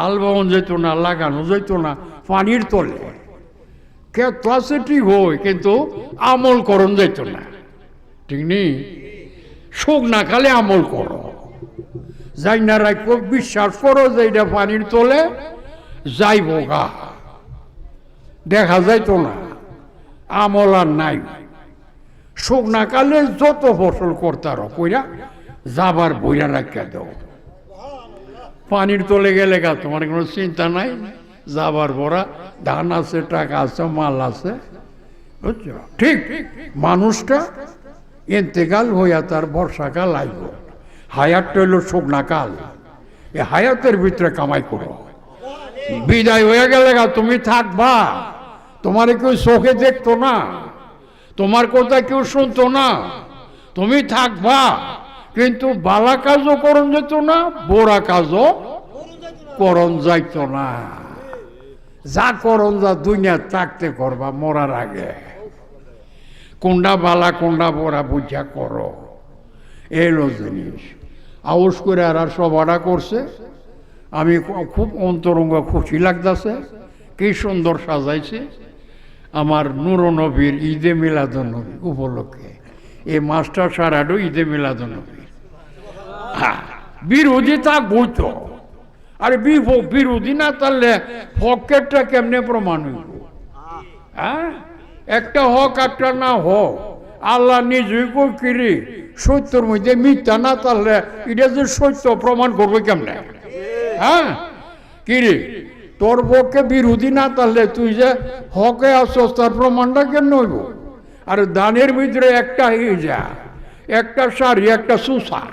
আল বাউন যাইত না, লাগানো যাইত না, পানির তলে ক্ষেত আছে ঠিক হয়, কিন্তু আমল করণ যাইত না। ঠিক নেই? শোক না খালে আমল করো, যাই না রাখো, বিশ্বাস করো যে এটা পানির তলে যাইব গা, দেখা যাইতো না, আমল আর নাই। শোক না কালে যত ফসল করতার কইরা যাবার বইরা রাখা দাও। পানির তলে গেলে গা তোমার কোনো চিন্তা নাই, যাবার ভরা ধান আছে, টাকা আছে, মাল আছে। বুঝছো? ঠিক মানুষটা ইন্তেকাল হইয়া তার বর্ষাকাল আইব, হায়াতটা হইল শুকনা কাল। এই হায়াতের ভিতরে কামাই করো। বিদায় হয়ে গেলে গা তুমি থাকবা, তোমারে কেউ চোখে দেখতো না, তোমার কথা কেউ শুনতো না, তুমি থাকবা, কিন্তু বালা কাজও করণ যেত না, বোরা কাজও করণ যাইত না। যা করণ যা দুনিয়া থাকতে করবা, মরার আগে কোনটা বালা কোনটা বোরা বুঝা করো। এলো জিনিস আউস করে আর সবাটা করছে। আমি খুব অন্তরঙ্গ খুশি লাগতেছে, কি সুন্দর সাজাইছে। আমার নূরনবীর ঈদে মিলাদুন্নবী উপলক্ষে এই মাস্টার সারাডো ঈদে মিলাদুন্নবী। বিরোধী তা বইত, আরে বিরোধী না তাহলে হকেরটা কেমনে প্রমাণ হইব? হ্যাঁ, একটা হক একটা না হোক, আল্লাহ নিজেই কিরে সত্যর মধ্যে মিথ্যা না তাহলে এটা যে সত্য প্রমাণ করবে কেমনে? হ্যাঁ কি রে, তোর পক্ষে বিরোধী না তাহলে তুই যে হকে আসছ তার প্রমাণটা কেমন হইব? আর দানের ভিতরে একটা যা একটা শাড়ি একটা সুসা,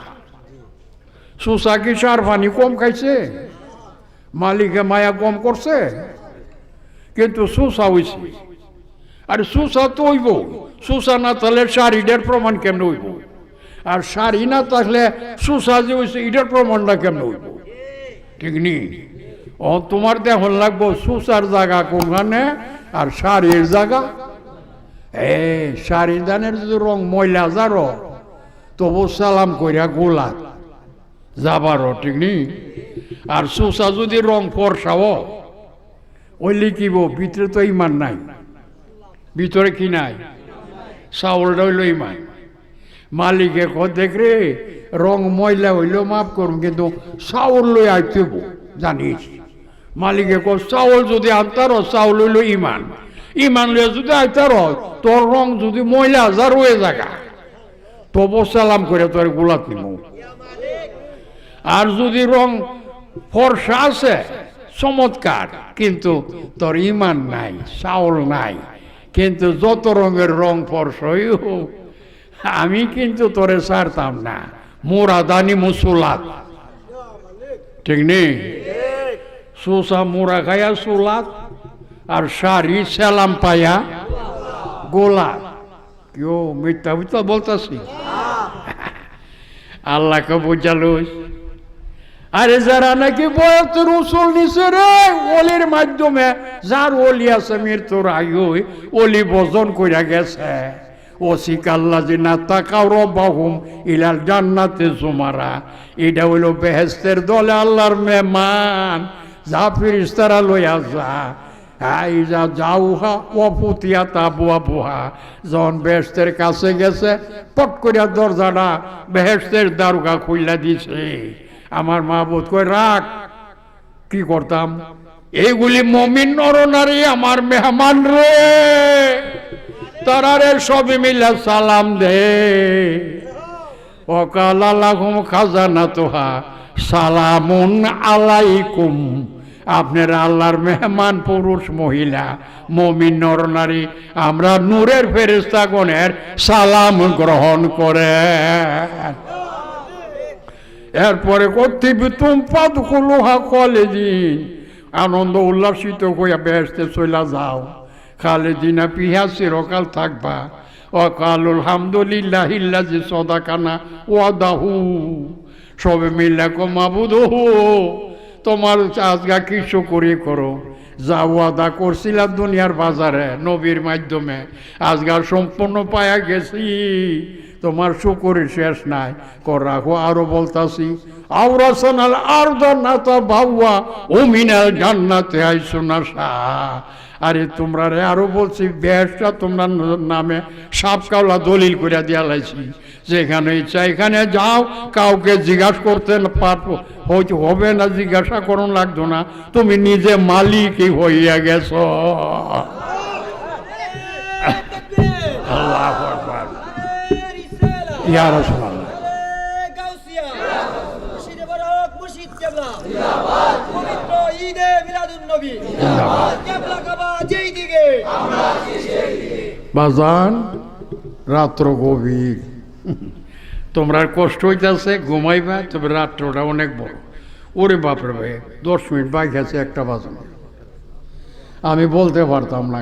সুসা কি সার পানি কম খাইছে? মালিকে মায়া কম করছে, কিন্তু সুসা হইছে। আর সুসা তো হইব, সুসা না তাহলে শাড়িটার প্রমাণ কেমন হইব? আর শাড়ি না থাকলে সুসা যে হয়েছে এটার প্রমাণটা কেমন হইব? ঠিক নেই? ও তোমার দেখুন লাগবো সুসার জায়গা কোনখানে আর শাড়ির জায়গা। শাড়ি দানের যদি রং ময়লা যারো তবু সালাম কইরা গোলা যাবারও, ঠিক নেই? আর সুসা যদি রং ফর্সাও ওই লিখিব ভিতরে তো ইমান নাই। ভিতরে কি নাই? চাউলটা হইল ইমান। মালিকে দেখ রে রং ময়লা হইলেও মাফ করুন, কিন্তু চাউল লই আইতেব জানিস। মালিকে চাউল যদি আনতার চাউল হইল ইমান, ইমান লইয়া যদি আইতার তোর রং যদি ময়লা হাজার হয়ে জায়গা তবু সালাম করে তোর গোলাত নিব। আর যদি রং ফর্সা আছে চমৎকার, কিন্তু তোর ইমান নাই, চাউল নাই, কিন্তু যত রঙের রং ফর্সই হোক আমি কিন্তু তোরে ছাড়তাম না। মোরাদানি মুসুলাত, ঠিক নেই? সুসা মোরা খায়া সুলাত আর শাড়ি সালাম পায়া গোলাপ। কেউ মিথ্যা মিথ্যা বলতেছি? আল্লাহকে বোঝালো। আরে যারা নাকি বয়স রসুল নিছে রে ওলির মাধ্যমে, যার ওলি আছে মৃত্যুর আগে ওলি বজন কইরা গেছে। ওসিক আল্লাহ যে না তাকাও রব্বাহুম ইলাল জান্নাতে জুমারা, এটা হইল বেহেশতের দলে আল্লাহর মেহমান। যা ফেরেশতারা লইয়া যা আইজা যাওহা ওয়াফুতিয়া তাবুয়া বুহা। যখন বেহেশতের কাছে গেছে পট করিয়া দরজাটা বেহেশতের দারোগা খুইলা দিছে। আমার মাহবুব কই রাখ, কি করতাম? এইগুলি মুমিন নরনারী আমার মেহমান রে, তারারে সবে মিলে সালাম দে। ওয়াকালা লাহুম খাজানাতুহা সালামুন আলাইকুম। আপনারা আল্লাহর মেহমান পুরুষ মহিলা মুমিন নরনারী, আমরা নূরের ফেরেশতাগণের সালাম গ্রহণ করে। এরপরে কর্তৃত্ব পাদকুলুহা খালিদিন, আনন্দ উল্লাসিত হইয়া বেহেশতে চইলা যাও। খালিদিনা পিহা চিরকাল থাকবা। ওয়াকালুল হামদুলিল্লাহিল্লাযী সাদাকানা ওয়াদাহু। সবে মিল্লা কো মাবুদ তোমার আজগা কি শুকরি করো, যা ওয়াদা করছিলা দুনিয়ার বাজারে নবীর মাধ্যমে আজগা সম্পূর্ণ পায়া গেছি, তোমার শুকরি শেষ নাই। রাখো আরো বলতাছি আওরাসানাল আরদা নাতাবাওয়া মিনাল জান্নাতি হাইসু নাশা। আরে তোমরা রে আরো বলছি বেহেশতটা তোমরা নামে সাপ কাওলা দলিল করে দিয়া লাইছি। যেখানে ইচ্ছা এখানে যাও, কাউকে জিজ্ঞাসা করতে পারবো হবে না, জিজ্ঞাসা করুন লাগতো না, তুমি নিজে মালিকই হইয়া গেছ। আল্লাহু আকবার। ইয়া রাসূলুল্লাহ বাজান রাত্র গভীর, তোমরা কষ্ট হইতেছে ঘুমাইবা, তবে রাত্রটা অনেক বড়। ওরে বাপরে ভাই 10 মিনিট বাকি আছে একটা বাজানো। আমি বলতে পারতাম না,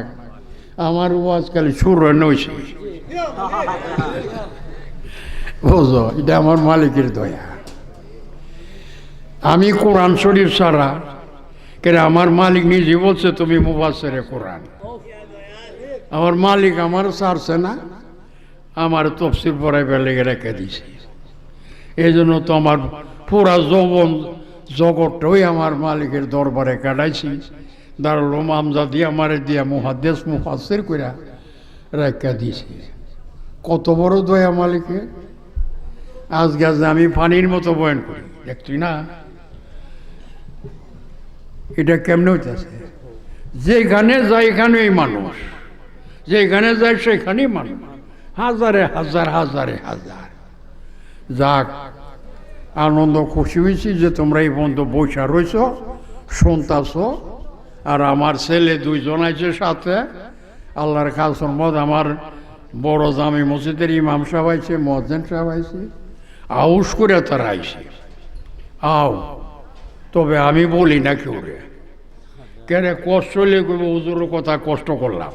আমার আজকাল সুর নইছে। বুঝো, এটা আমার মালিকের দয়া। আমি কোরআন শরীফ ছাড়া কেন, আমার মালিক নিজে বলছে তুমি মুফাসসিরে কোরআন। আমার মালিক আমার ছাড়ছে না, আমার তাফসীর পড়াইবার লেগে রেখে দিছে। এই জন্য তো আমার পুরা যৌবন জগৎটাই আমার মালিকের দরবারে কাটাইছি। দারুল উলুম আমজাদি আমার দিয়া মুহাদ্দিস মুফাসসির কইরা রেখে দিছে। কত বড় দয়া মালিকের। আজকে আমি পানির মতো বয়ান করি, দেখছি না এটা কেমনে হইতেছে। যেখানে যায় এখানেই মানুষ, যেখানে যায় সেখানেই মানুষ, হাজারে হাজার হাজারে হাজার। যাক, আনন্দ খুশি হয়েছি যে তোমরা এই পর্যন্ত বৈশা রয়েছ, শুনতাছ। আর আমার ছেলে দুইজন আছে সাথে, আল্লাহর খাসর মত আমার বড় জামি মসজিদের ইমাম সাহেব আইছে, মজ্জেন সাহেব আইছে, আউস করে তারা আইছে। আও, তবে আমি বলি না কেউ রে, কেরে কষ্ট লেগে হুজুরের কথা কষ্ট করলাম।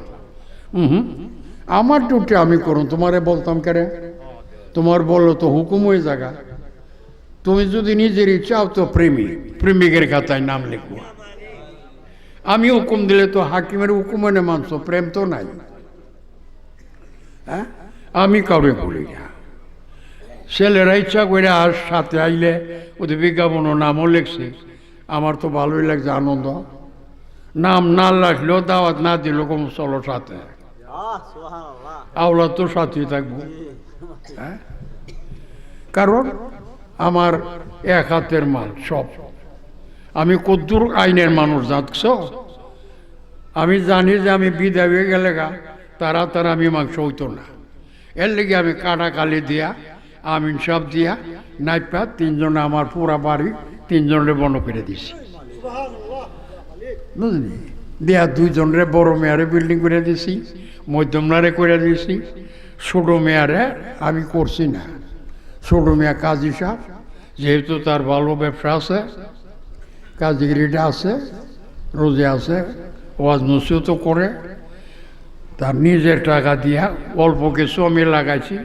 আমার ডিউটি আমি করুন, তোমারে বলতাম কেরে? তোমার বললো তো হুকুম হয়ে জায়গা। তুমি যদি নিজের চাও তো প্রেমিকের খাতায় নাম লিখবো। আমি হুকুম দিলে তো হাকিমের হুকুম এনে মানছো, প্রেম তো নাই। হ্যাঁ, আমি কাউরে বলি না। ছেলেরা ইচ্ছা করে আর সাথে আইলে ওদের বিজ্ঞাপন নামও লিখছে, আমার তো ভালোই লাগছে, আনন্দ। নাম না লাগলেও দাওয়াত না দিল কম চলো সাথে, আওলা তো সাথেই থাকবো। হ্যাঁ, কারণ আমার এক হাতের মাল সব। আমি কদ্দুর আইনের মানুষ জানছ, আমি জানি যে আমি বিদায় হয়ে গেলে তারা আমি মাংস হইতো না। এর লেগে আমি কাটা কালি দিয়া, আমিন সব দিয়া নাইপা তিনজনে আমার পুরা বাড়ি তিনজনের বন্ধ করে দিছি, বুঝলি? দিয়া দুইজনের বড় মেয়ারে বিল্ডিং করে দিছি, মধ্যমনারে করে দিছি, ছোট মেয়ারে আমি করছি না। ছোট মেয়া কাজী সাহেব, যেহেতু তার ভালো ব্যবসা আছে, কাজগিরিটা আছে, রোজে আছে, ওয়াজ নসিহত করে, তার নিজের টাকা দিয়া অল্প কিছু আমি লাগাইছি,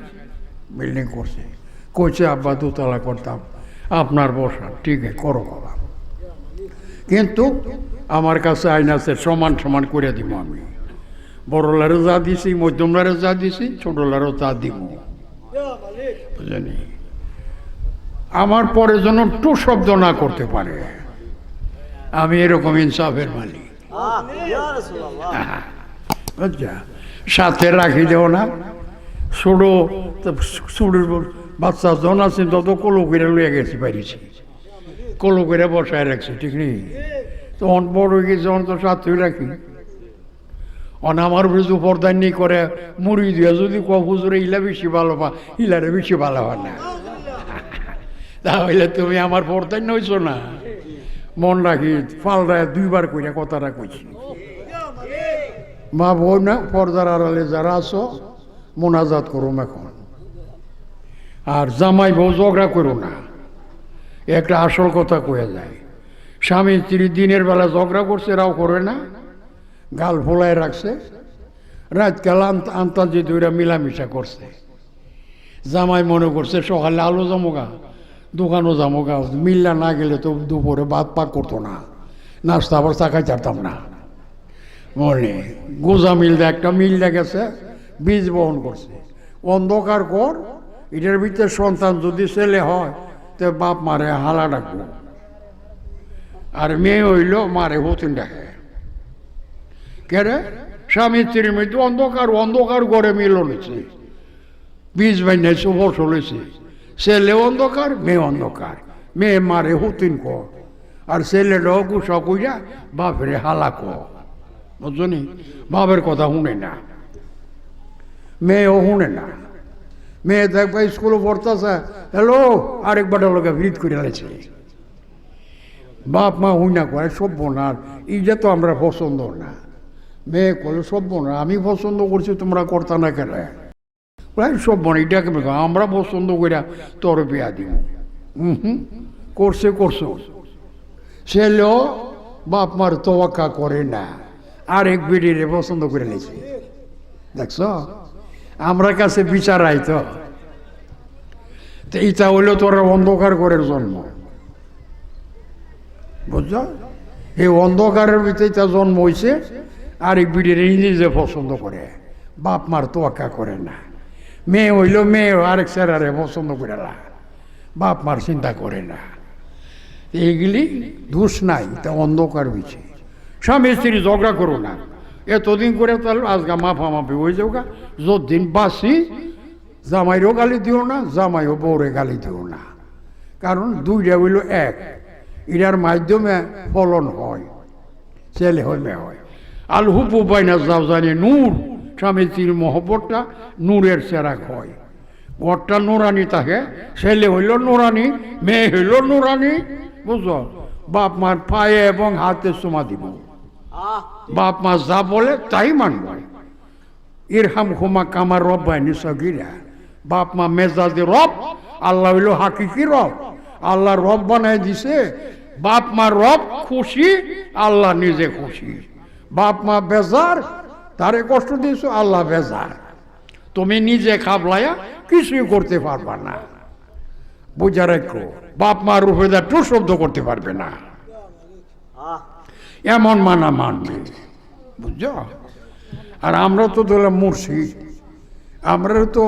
বিল্ডিং করছি। কইছে আব্বা দোতলা করতাম, আপনার বসা, ঠিক আছে করো বাবা, কিন্তু আমার কাছে আইন আছে, সমান সমান করে দিব আমি। বড়লারও যা দিছি, মধ্যমলারও যা দিছি, ছোটলারও তা দিব, বুঝলেনি? আমার পরে যেন টু শব্দ না করতে পারে, আমি এরকম ইনসাফের মালিক। আচ্ছা, সাথে রাখি দেও না। ছোট বাচ্চা জন আছে তত কলো করে লইয়া গেছি, পারিছি কলো করে বসায় রাখছি, ঠিক নেই? তখন বড় হয়ে গেছে, তখন তো সাথেই রাখি। অন আমার বুঝু পর্দানি করে মুড়ি দিয়া যদি হুজুরে ইলা বেশি ভালো পা, ইলারে বেশি ভালো হয় না, তাহলে তুমি আমার পর্দানি হইছ না। মন রাখি, পাল্টায় দুইবার কইরা কথাটা কইছি। মা বউ না, পর্দার আড়ালে যারা আছো মোনাজাত করুম এখন। আর জামাই বউ ঝগড়া করো না, একটা আসল কথা কয়ে যায়। স্বামী স্ত্রী দিনের বেলা ঝগড়া করছে, এরাও করে না, গাল ফোলায় রাখছে, রাতকাল আন্তাজি দুইরা মিলামিশা করছে। জামাই মনে করছে সকালে আলো জামোগা, দোকানও জামোগা, মিল্লা না গেলে তো দুপুরে ভাত পাক করতো না, নাস্তা আবার চাকাই চারতাম না। মনে গোজা মিলদা একটা মিলদা গেছে, বীজ বহন করছে। অন্ধকার কর, এটার ভিতরে সন্তান যদি ছেলে হয় তো বাপ মারে হালা ডাকবো, আর মেয়ে হইল মারে হতিন ডাকে। কেরে স্বামী স্ত্রীর মধ্যে অন্ধকার ঘরে মিল হয়েছে, বীজ বানিয়েছে, ফসল হয়েছে। ছেলে অন্ধকার, মেয়ে অন্ধকার, মেয়ে মারে হতিন কর, আর ছেলেটাও গুসা কইরা বাপরে হালা কর, বুঝলি? বাপের কথা শুনে না, মেয়েও শুনে না। মেয়ে দেখবা স্কুলে পড়তেছে, হ্যালো আরেকবার লোকে ভিড় করে লাগছে, বাপ মা হুইনা করে সভ্য না, এইটা তো আমরা পছন্দ না। মেয়ে করলে সভ্য না, আমি পছন্দ করছি তোমরা করতা না কেন? প্রায় সভ্য না, এটাকে আমরা পছন্দ করিয়া তোর বিয়া দিব। করছো ছেলেও বাপ মার তোয়াক্কা করে না, আরেক বিড়িরে পছন্দ করে নিয়েছে। দেখছ, আমরা কাছে বিচার আইতো, এইটা হইল তোরা অন্ধকার ঘরের জন্ম, বুঝছ? এই অন্ধকারের ভিতরে তা জন্ম হয়েছে, আরেক বিড়িরে নিজে পছন্দ করে, বাপ মার তোয়াক্কা করে না। মেয়ে হইল মেয়ে আরেক সেরারে পছন্দ করে না, বাপ মার চিন্তা করে না। এইগুলি দোষ নাই, তা অন্ধকার হয়েছে। স্বামী স্ত্রী ঝগড়া করো না, এতদিন করে তাহলে আজকে মাফামাফি হয়ে যাও গা। যতদিন বাসি জামাইরও গালি দিও না, জামাইও বউরে গালি দিও না, কারণ দুইটা হইল এক, এটার মাধ্যমে ফলন হয়, ছেলে হয় মেয়ে হয়। আল হুপু বাইনা যাও জানি নূর, স্বামী স্ত্রীর মহব্বতটা নূরের চেরাক হয়। ঘরটা নুরানি থাকে, ছেলে হইল নুরানি, মেয়ে হইল নুরানি, বুঝলো? বাপ মার পায়ে এবং হাতে চুমা দিব, বাপ মা যা বলে তাই মানব। ইরহাম হুমা কামার রব বাইনি সগিরা, বাপ মা মেজাজে রব, আল্লাহ হইল হাকিকি রব। আল্লাহ রব বানাই দিছে, বাপ মা রব খুশি, আল্লাহ নিজে খুশি। বাপ মা বেজার, তারে কষ্ট দিয়েছ, আল্লাহ বেজার। তুমি নিজে খাবলায়া কিছুই করতে পারবা না। বুঝা রাখো, বাপ মার রূপে টু শব্দ করতে পারবে না, এমন মানা মানবে, বুঝছো? আর আমরা তো ধরলাম মুর্শিদ, আমরা তো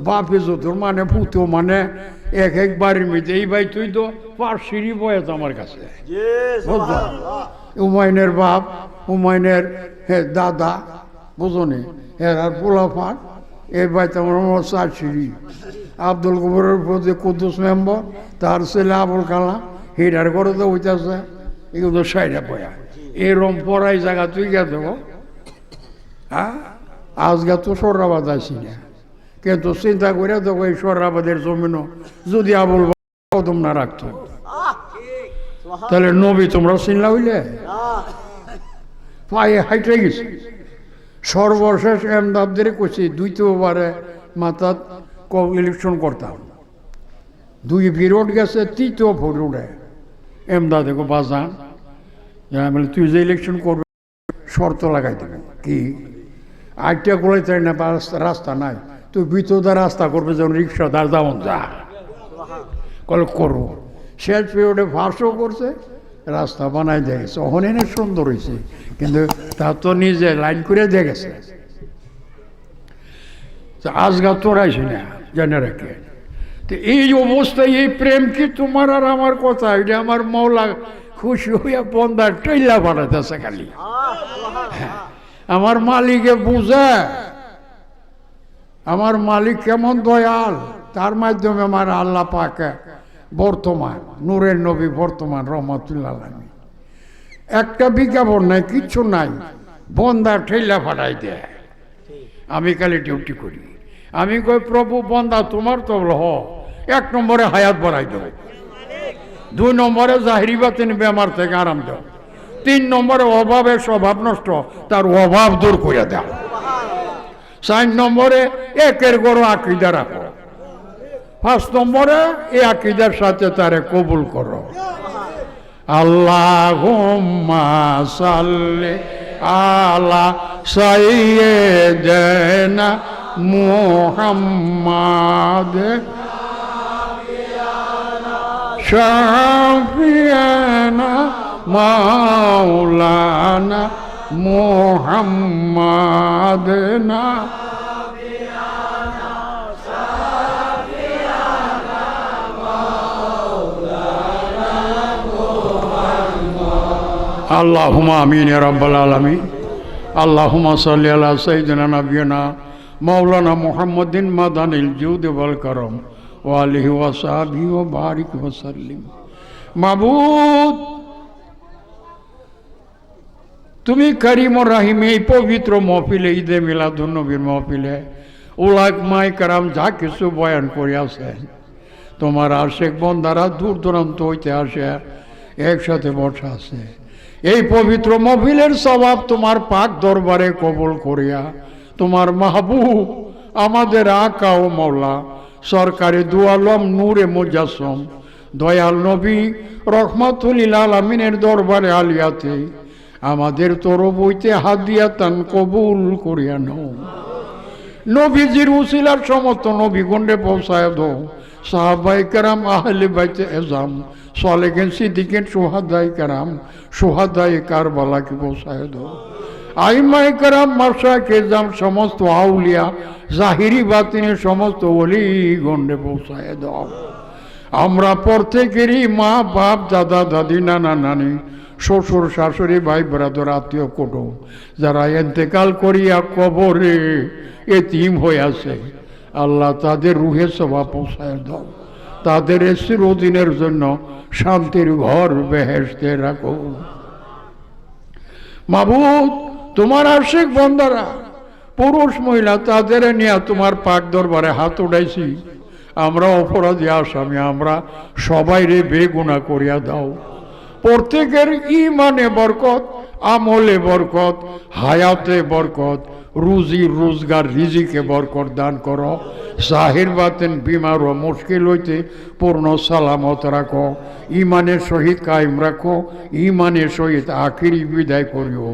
বাপে যত মানে পুতো মানে এক এক বাড়ির মধ্যে। এই ভাই তুই তো পার্সিরই বয়স আমার কাছে, বুঝছো? হুমায়ুনের বাপ, হুমায়ুনের দাদা, বুঝনি, আর পোলাফান। এই ভাই তো আমার চারশিরি। আব্দুল কবরের প্রতি কুদ্দুস মেম্বর, তার ছেলে আবুল কালাম, হিটার করে তো হইতেছে এগুলো সাইডে পয়া। এরম পড়াই জায়গা তুই গে দেবো, হ্যাঁ? আজকে তো সর্রাবাদ আসি না, কিন্তু চিন্তা করে দেবো এই সর্রাবাদের জমিনও যদি আবুল কদম না রাখতো, তাহলে নবী তোমরা চিনলা হইলে? পায়ে হাইটে গেছে। সর্বশেষ এমদাবদের কইছি দ্বিতীয়বারে মাথা ইলেকশন করতাম, 2 পিরিয়ড গেছে, 3য় পিরিয়ডে এমদাদে গো বাজান বলে তুই যে ইলেকশন করবে শর্ত লাগাই দেবে। কি? আইটা গোলাই চাই না, রাস্তা নাই, তুই ভিতরদা রাস্তা করবে, যেমন রিক্সাদার যেমন যা কলে করবো। শেষ পিরিয়ডে ফাঁসও করছে, রাস্তা বানাই দিয়ে গেছে, ওখানে না সুন্দর হয়েছে, কিন্তু তা তো নিজে লাইন করে দিয়ে গেছে। আজগা তোরাইছি না, জানে রাখে। তো এই অবস্থায় এই প্রেম কি তোমার আর আমার কথা? এটা আমার মৌলা খুশি হইয়া বন্দার টইলা বানাইতেছে খালি। আমার মালিকে বুঝে, আমার মালিক কেমন দয়াল, তার মাধ্যমে আমার আল্লাহ পাকে বর্তমান নূরের নবী বর্তমান রহমতুল্লাহ আলাইহি একটা বিজ্ঞাপন নাই, কিচ্ছু নাই, বন্দা ঠেলা ফাটাই দেয়। আমি খালি ডিউটি করি, আমি কই প্রভু বন্দা তোমার তো হ, 1 নম্বরে হায়াত বাড়াই দেব, 2 নম্বরে জাহিরি বাতিন বেমার থেকে আরাম দাও, 3 নম্বরে অভাবের স্বভাব নষ্ট, তার অভাব দূর করে দাও, 4 নম্বরে একের গড় আকীদা রাখো, 5 নম্বরে এই আকীদার সাথে তারে কবুল করো। আল্লাহুম্মা সাল্লি আলা সাইয়্যিদিনা মুহাম্মাদ শাফিয়ানা মাওলানা মুহাম্মাদনা আল্লাহুম্মা আমিন ইয়া রাব্বাল আলামিন। আল্লাহুম্মা সাল্লি আলা সাইয়্যিদিনা নাবিয়িনা মাওলানা মুহাম্মাদিন মাদানিল জুদ ওয়াল কারম ওয়া আলিহি ওয়া সাহবিহি ওয়া বারিক ওয়া সাল্লিম। মাবুদ, তুমি করিম ও রহিম, এই পবিত্র মহফিলে, ঈদে মিলাদুন নবীর মহফিলে উলামায়ে কেরাম যা কিছু বয়ান করিয়াছেন, তোমার আশেক বন্দারা দূর দূরান্ত হইতে আসে একসাথে বসা আছে। এই পবিত্র মহফিলের সওয়াব তোমার পাক দরবারে কবুল করিয়া তোমার মাহবুব আমাদের আকা ও মওলা সরকারি দু আলম নূরে মুজাসসম দয়াল নবী রহমাতুল লিল আলামিনের দরবারে আলিয়াতে আমাদের তরফ হইতে হাদিয়াতান কবুল করিয়া নাও। নবীজির উসিলার সমস্ত নবীগণে পৌঁছায় দাও। সাহাবায়ে কেরাম, আহলে বাইতে এজাম, সালেহিন, সিদ্দিকিন, শুহাদায়ে কেরাম, শুহাদায়ে কারবালাকে পৌঁছায় দাও। আইমায়ে কেরাম, মাশায়েখে এজাম, সমস্ত আউলিয়া জাহিরি বাতিনি সমস্ত ওলিগণে পৌঁছায় দাও। আমরা প্রত্যেকেরই মা বাপ দাদা দাদি নানা নানি শ্বশুর শাশুড়ি ভাই ব্রাদার আত্মীয় কুটুম যারা ইন্তেকাল করিয়া কবরে এতিম হয়ে আছে, আল্লাহ তাদের রুহে সওয়াব পৌঁছায় দাও, তাদের চিরদিনের জন্য শান্তির ঘর বেহেশতে রাখো। মাবুদ, তোমার আশিক বান্দারা পুরুষ মহিলা তাদের নিয়ে তোমার পাক দরবারে হাত উঠাইছি। আমরা অপরাধী আসামি, আমরা সবাই রে বেগুনা করিয়া দাও। প্রত্যেকের ইমানে বরকত, আমলে বরকত, হায়াতে বরকত, রুজি রোজগার রিজিকে বরকত দান করো। জাহির বাতেন বিমার ও মুশকিল হইতে পূর্ণ সালামত রাখো। ইমানের সহিত কায়েম রাখো, ইমানের সহিত আখিরি বিদায় করিও।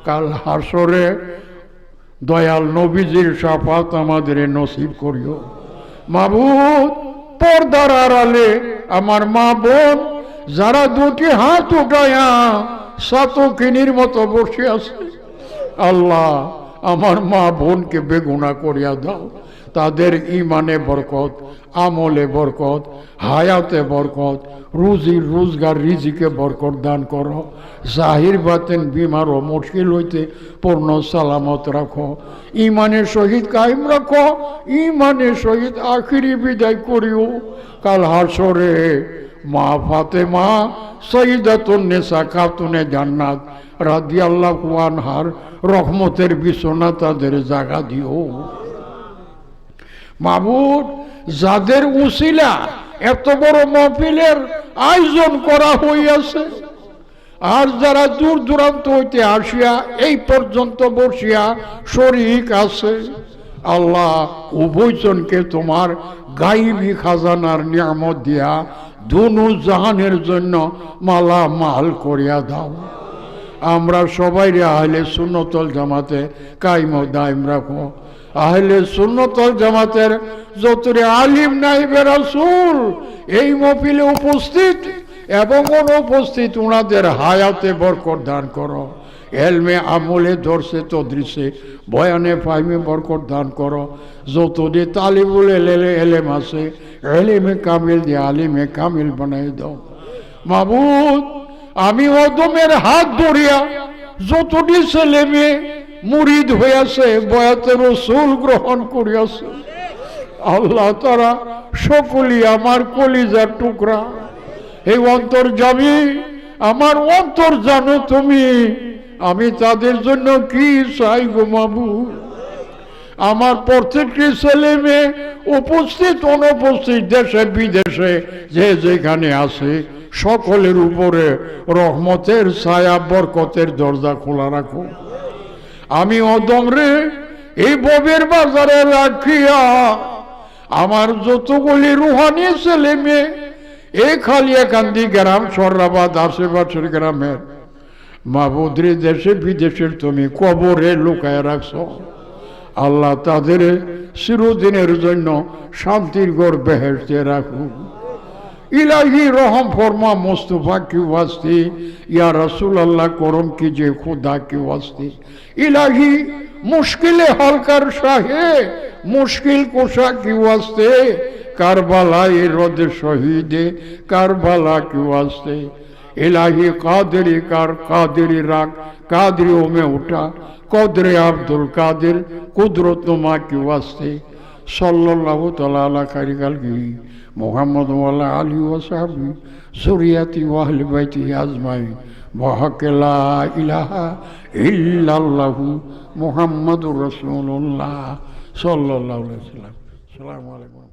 কাল হাসরে দয়াল নবীজির শাফাত আমাদের নসিব করিও। মাবুদ, পর্দার আড়ালে আমার মা বোন যারা দুটি হাত উঠায়া সাতকিনীর মতো বসে আছে, আল্লাহ আমার মা বোনকে বেগুনা করিয়া দাও। তাদের ইমানে বরকত, আমলে বরকত, হায়াতে বরকত, রুজি রোজগার রিজিকে বরকত দান করো। জাহির বাতেন বিমার ও মুশকিল হইতে পূর্ণ সালামত রাখো। ইমানের সহিত কায়েম রাখো, ইমানের সহিত আখিরি বিদায় করিও। কাল হাসরে মা ফাতেমা সৈয়দাতুন নিসা খাতুনে জান্নাত রাদিয়াল্লাহু আনহার রহমতের বিছানা তাদের জায়গা দিও। মাবুদ, যাদের উসিলা এত বড় মাহফিলের আয়োজন করা হইয়াছে, আর যারা দূর দূরান্ত হইতে আসিয়া এই পর্যন্ত বসিয়া শরীক আছে, আল্লাহ উভয়জনকে তোমার গাইবী খাজানার নিয়ামত দিয়া দুনু জাহানের জন্য মালা মাল করিয়া দাও। আমরা সবাই আহলে সুন্নতুল জামাতে কায়েম ও দায়েম রাখো। আহলে সুন্নতুল জামাতের যতরে আলিম নাইবে রাসূল এই মাহফিলে উপস্থিত এবং অনুপস্থিত ওনাদের হায়াতে বরকত দান করো। এলমে আমলে দর্শে তদরিসে বয়ানে ফাহিমে বরকত দান করো। যতদিন তালিবুল এলেম আছে এলেমে কামিল দিয়ে আলিমে কামিল বানাই দাও। মাবুদ, আমি অদমের হাত ধরিয়া যতটি ছেলে মেয়ে মুরিদ হইয়াছে, বয়াতে রসুল গ্রহণ করিয়াছে, আল্লাহ তারা সকলই আমার কলিজার টুকরা। এই অন্তর যাবি, আমার অন্তর জানো তুমি। আমি তাদের জন্য কি চাই গো মাবুদ। আমার প্রত্যেকটি ছেলে মেয়ে উপস্থিত অনুপস্থিত দেশে বিদেশে যে যেখানে আছে সকলের উপরে রহমতের ছায়া বরকতের দরজা খোলা রাখো। আমি অদম রে এই ববের বাজারে রাখিয়া আমার যতগুলি রুহানি ছেলে মেয়ে এই খালিয়াকান্দি গ্রাম সর্রাবাদ আশেপাশের গ্রামের মাবুদরে দেশে বিদেশের তুমি কবরে লুকায় রাখছো, আল্লাহ তাদের চিরদিনের জন্য শান্তির ঘর বেহেশতে রাখুন। इलाही रहम फरमा मुस्तफ़ा की वास्ते या रसूल अल्लाह करम कीजिए खुदा की वास्ते। इलाही मुश्किल हल कर शाहे मुश्किल कुशा की वास्ते करबला रोद शहीद करबला की वास्ते। इलाही कादरी कर कादरी राग कादरियों में उठा कदरे अब्दुल कादिर कुदरत नुमा की वास्ते। सल्लल्लाहु तआला अला खैरिल खल्क़ि मुहम्मद वाला आली वसहबी सुरियती वाहल बैती आजमाई बहक ला इलाहा इल्लल्लाहु मुहम्मदुर रसूलुल्लाह सल्लल्लाहु अलैहि वसल्लम। अस्सलामु अलैकुम।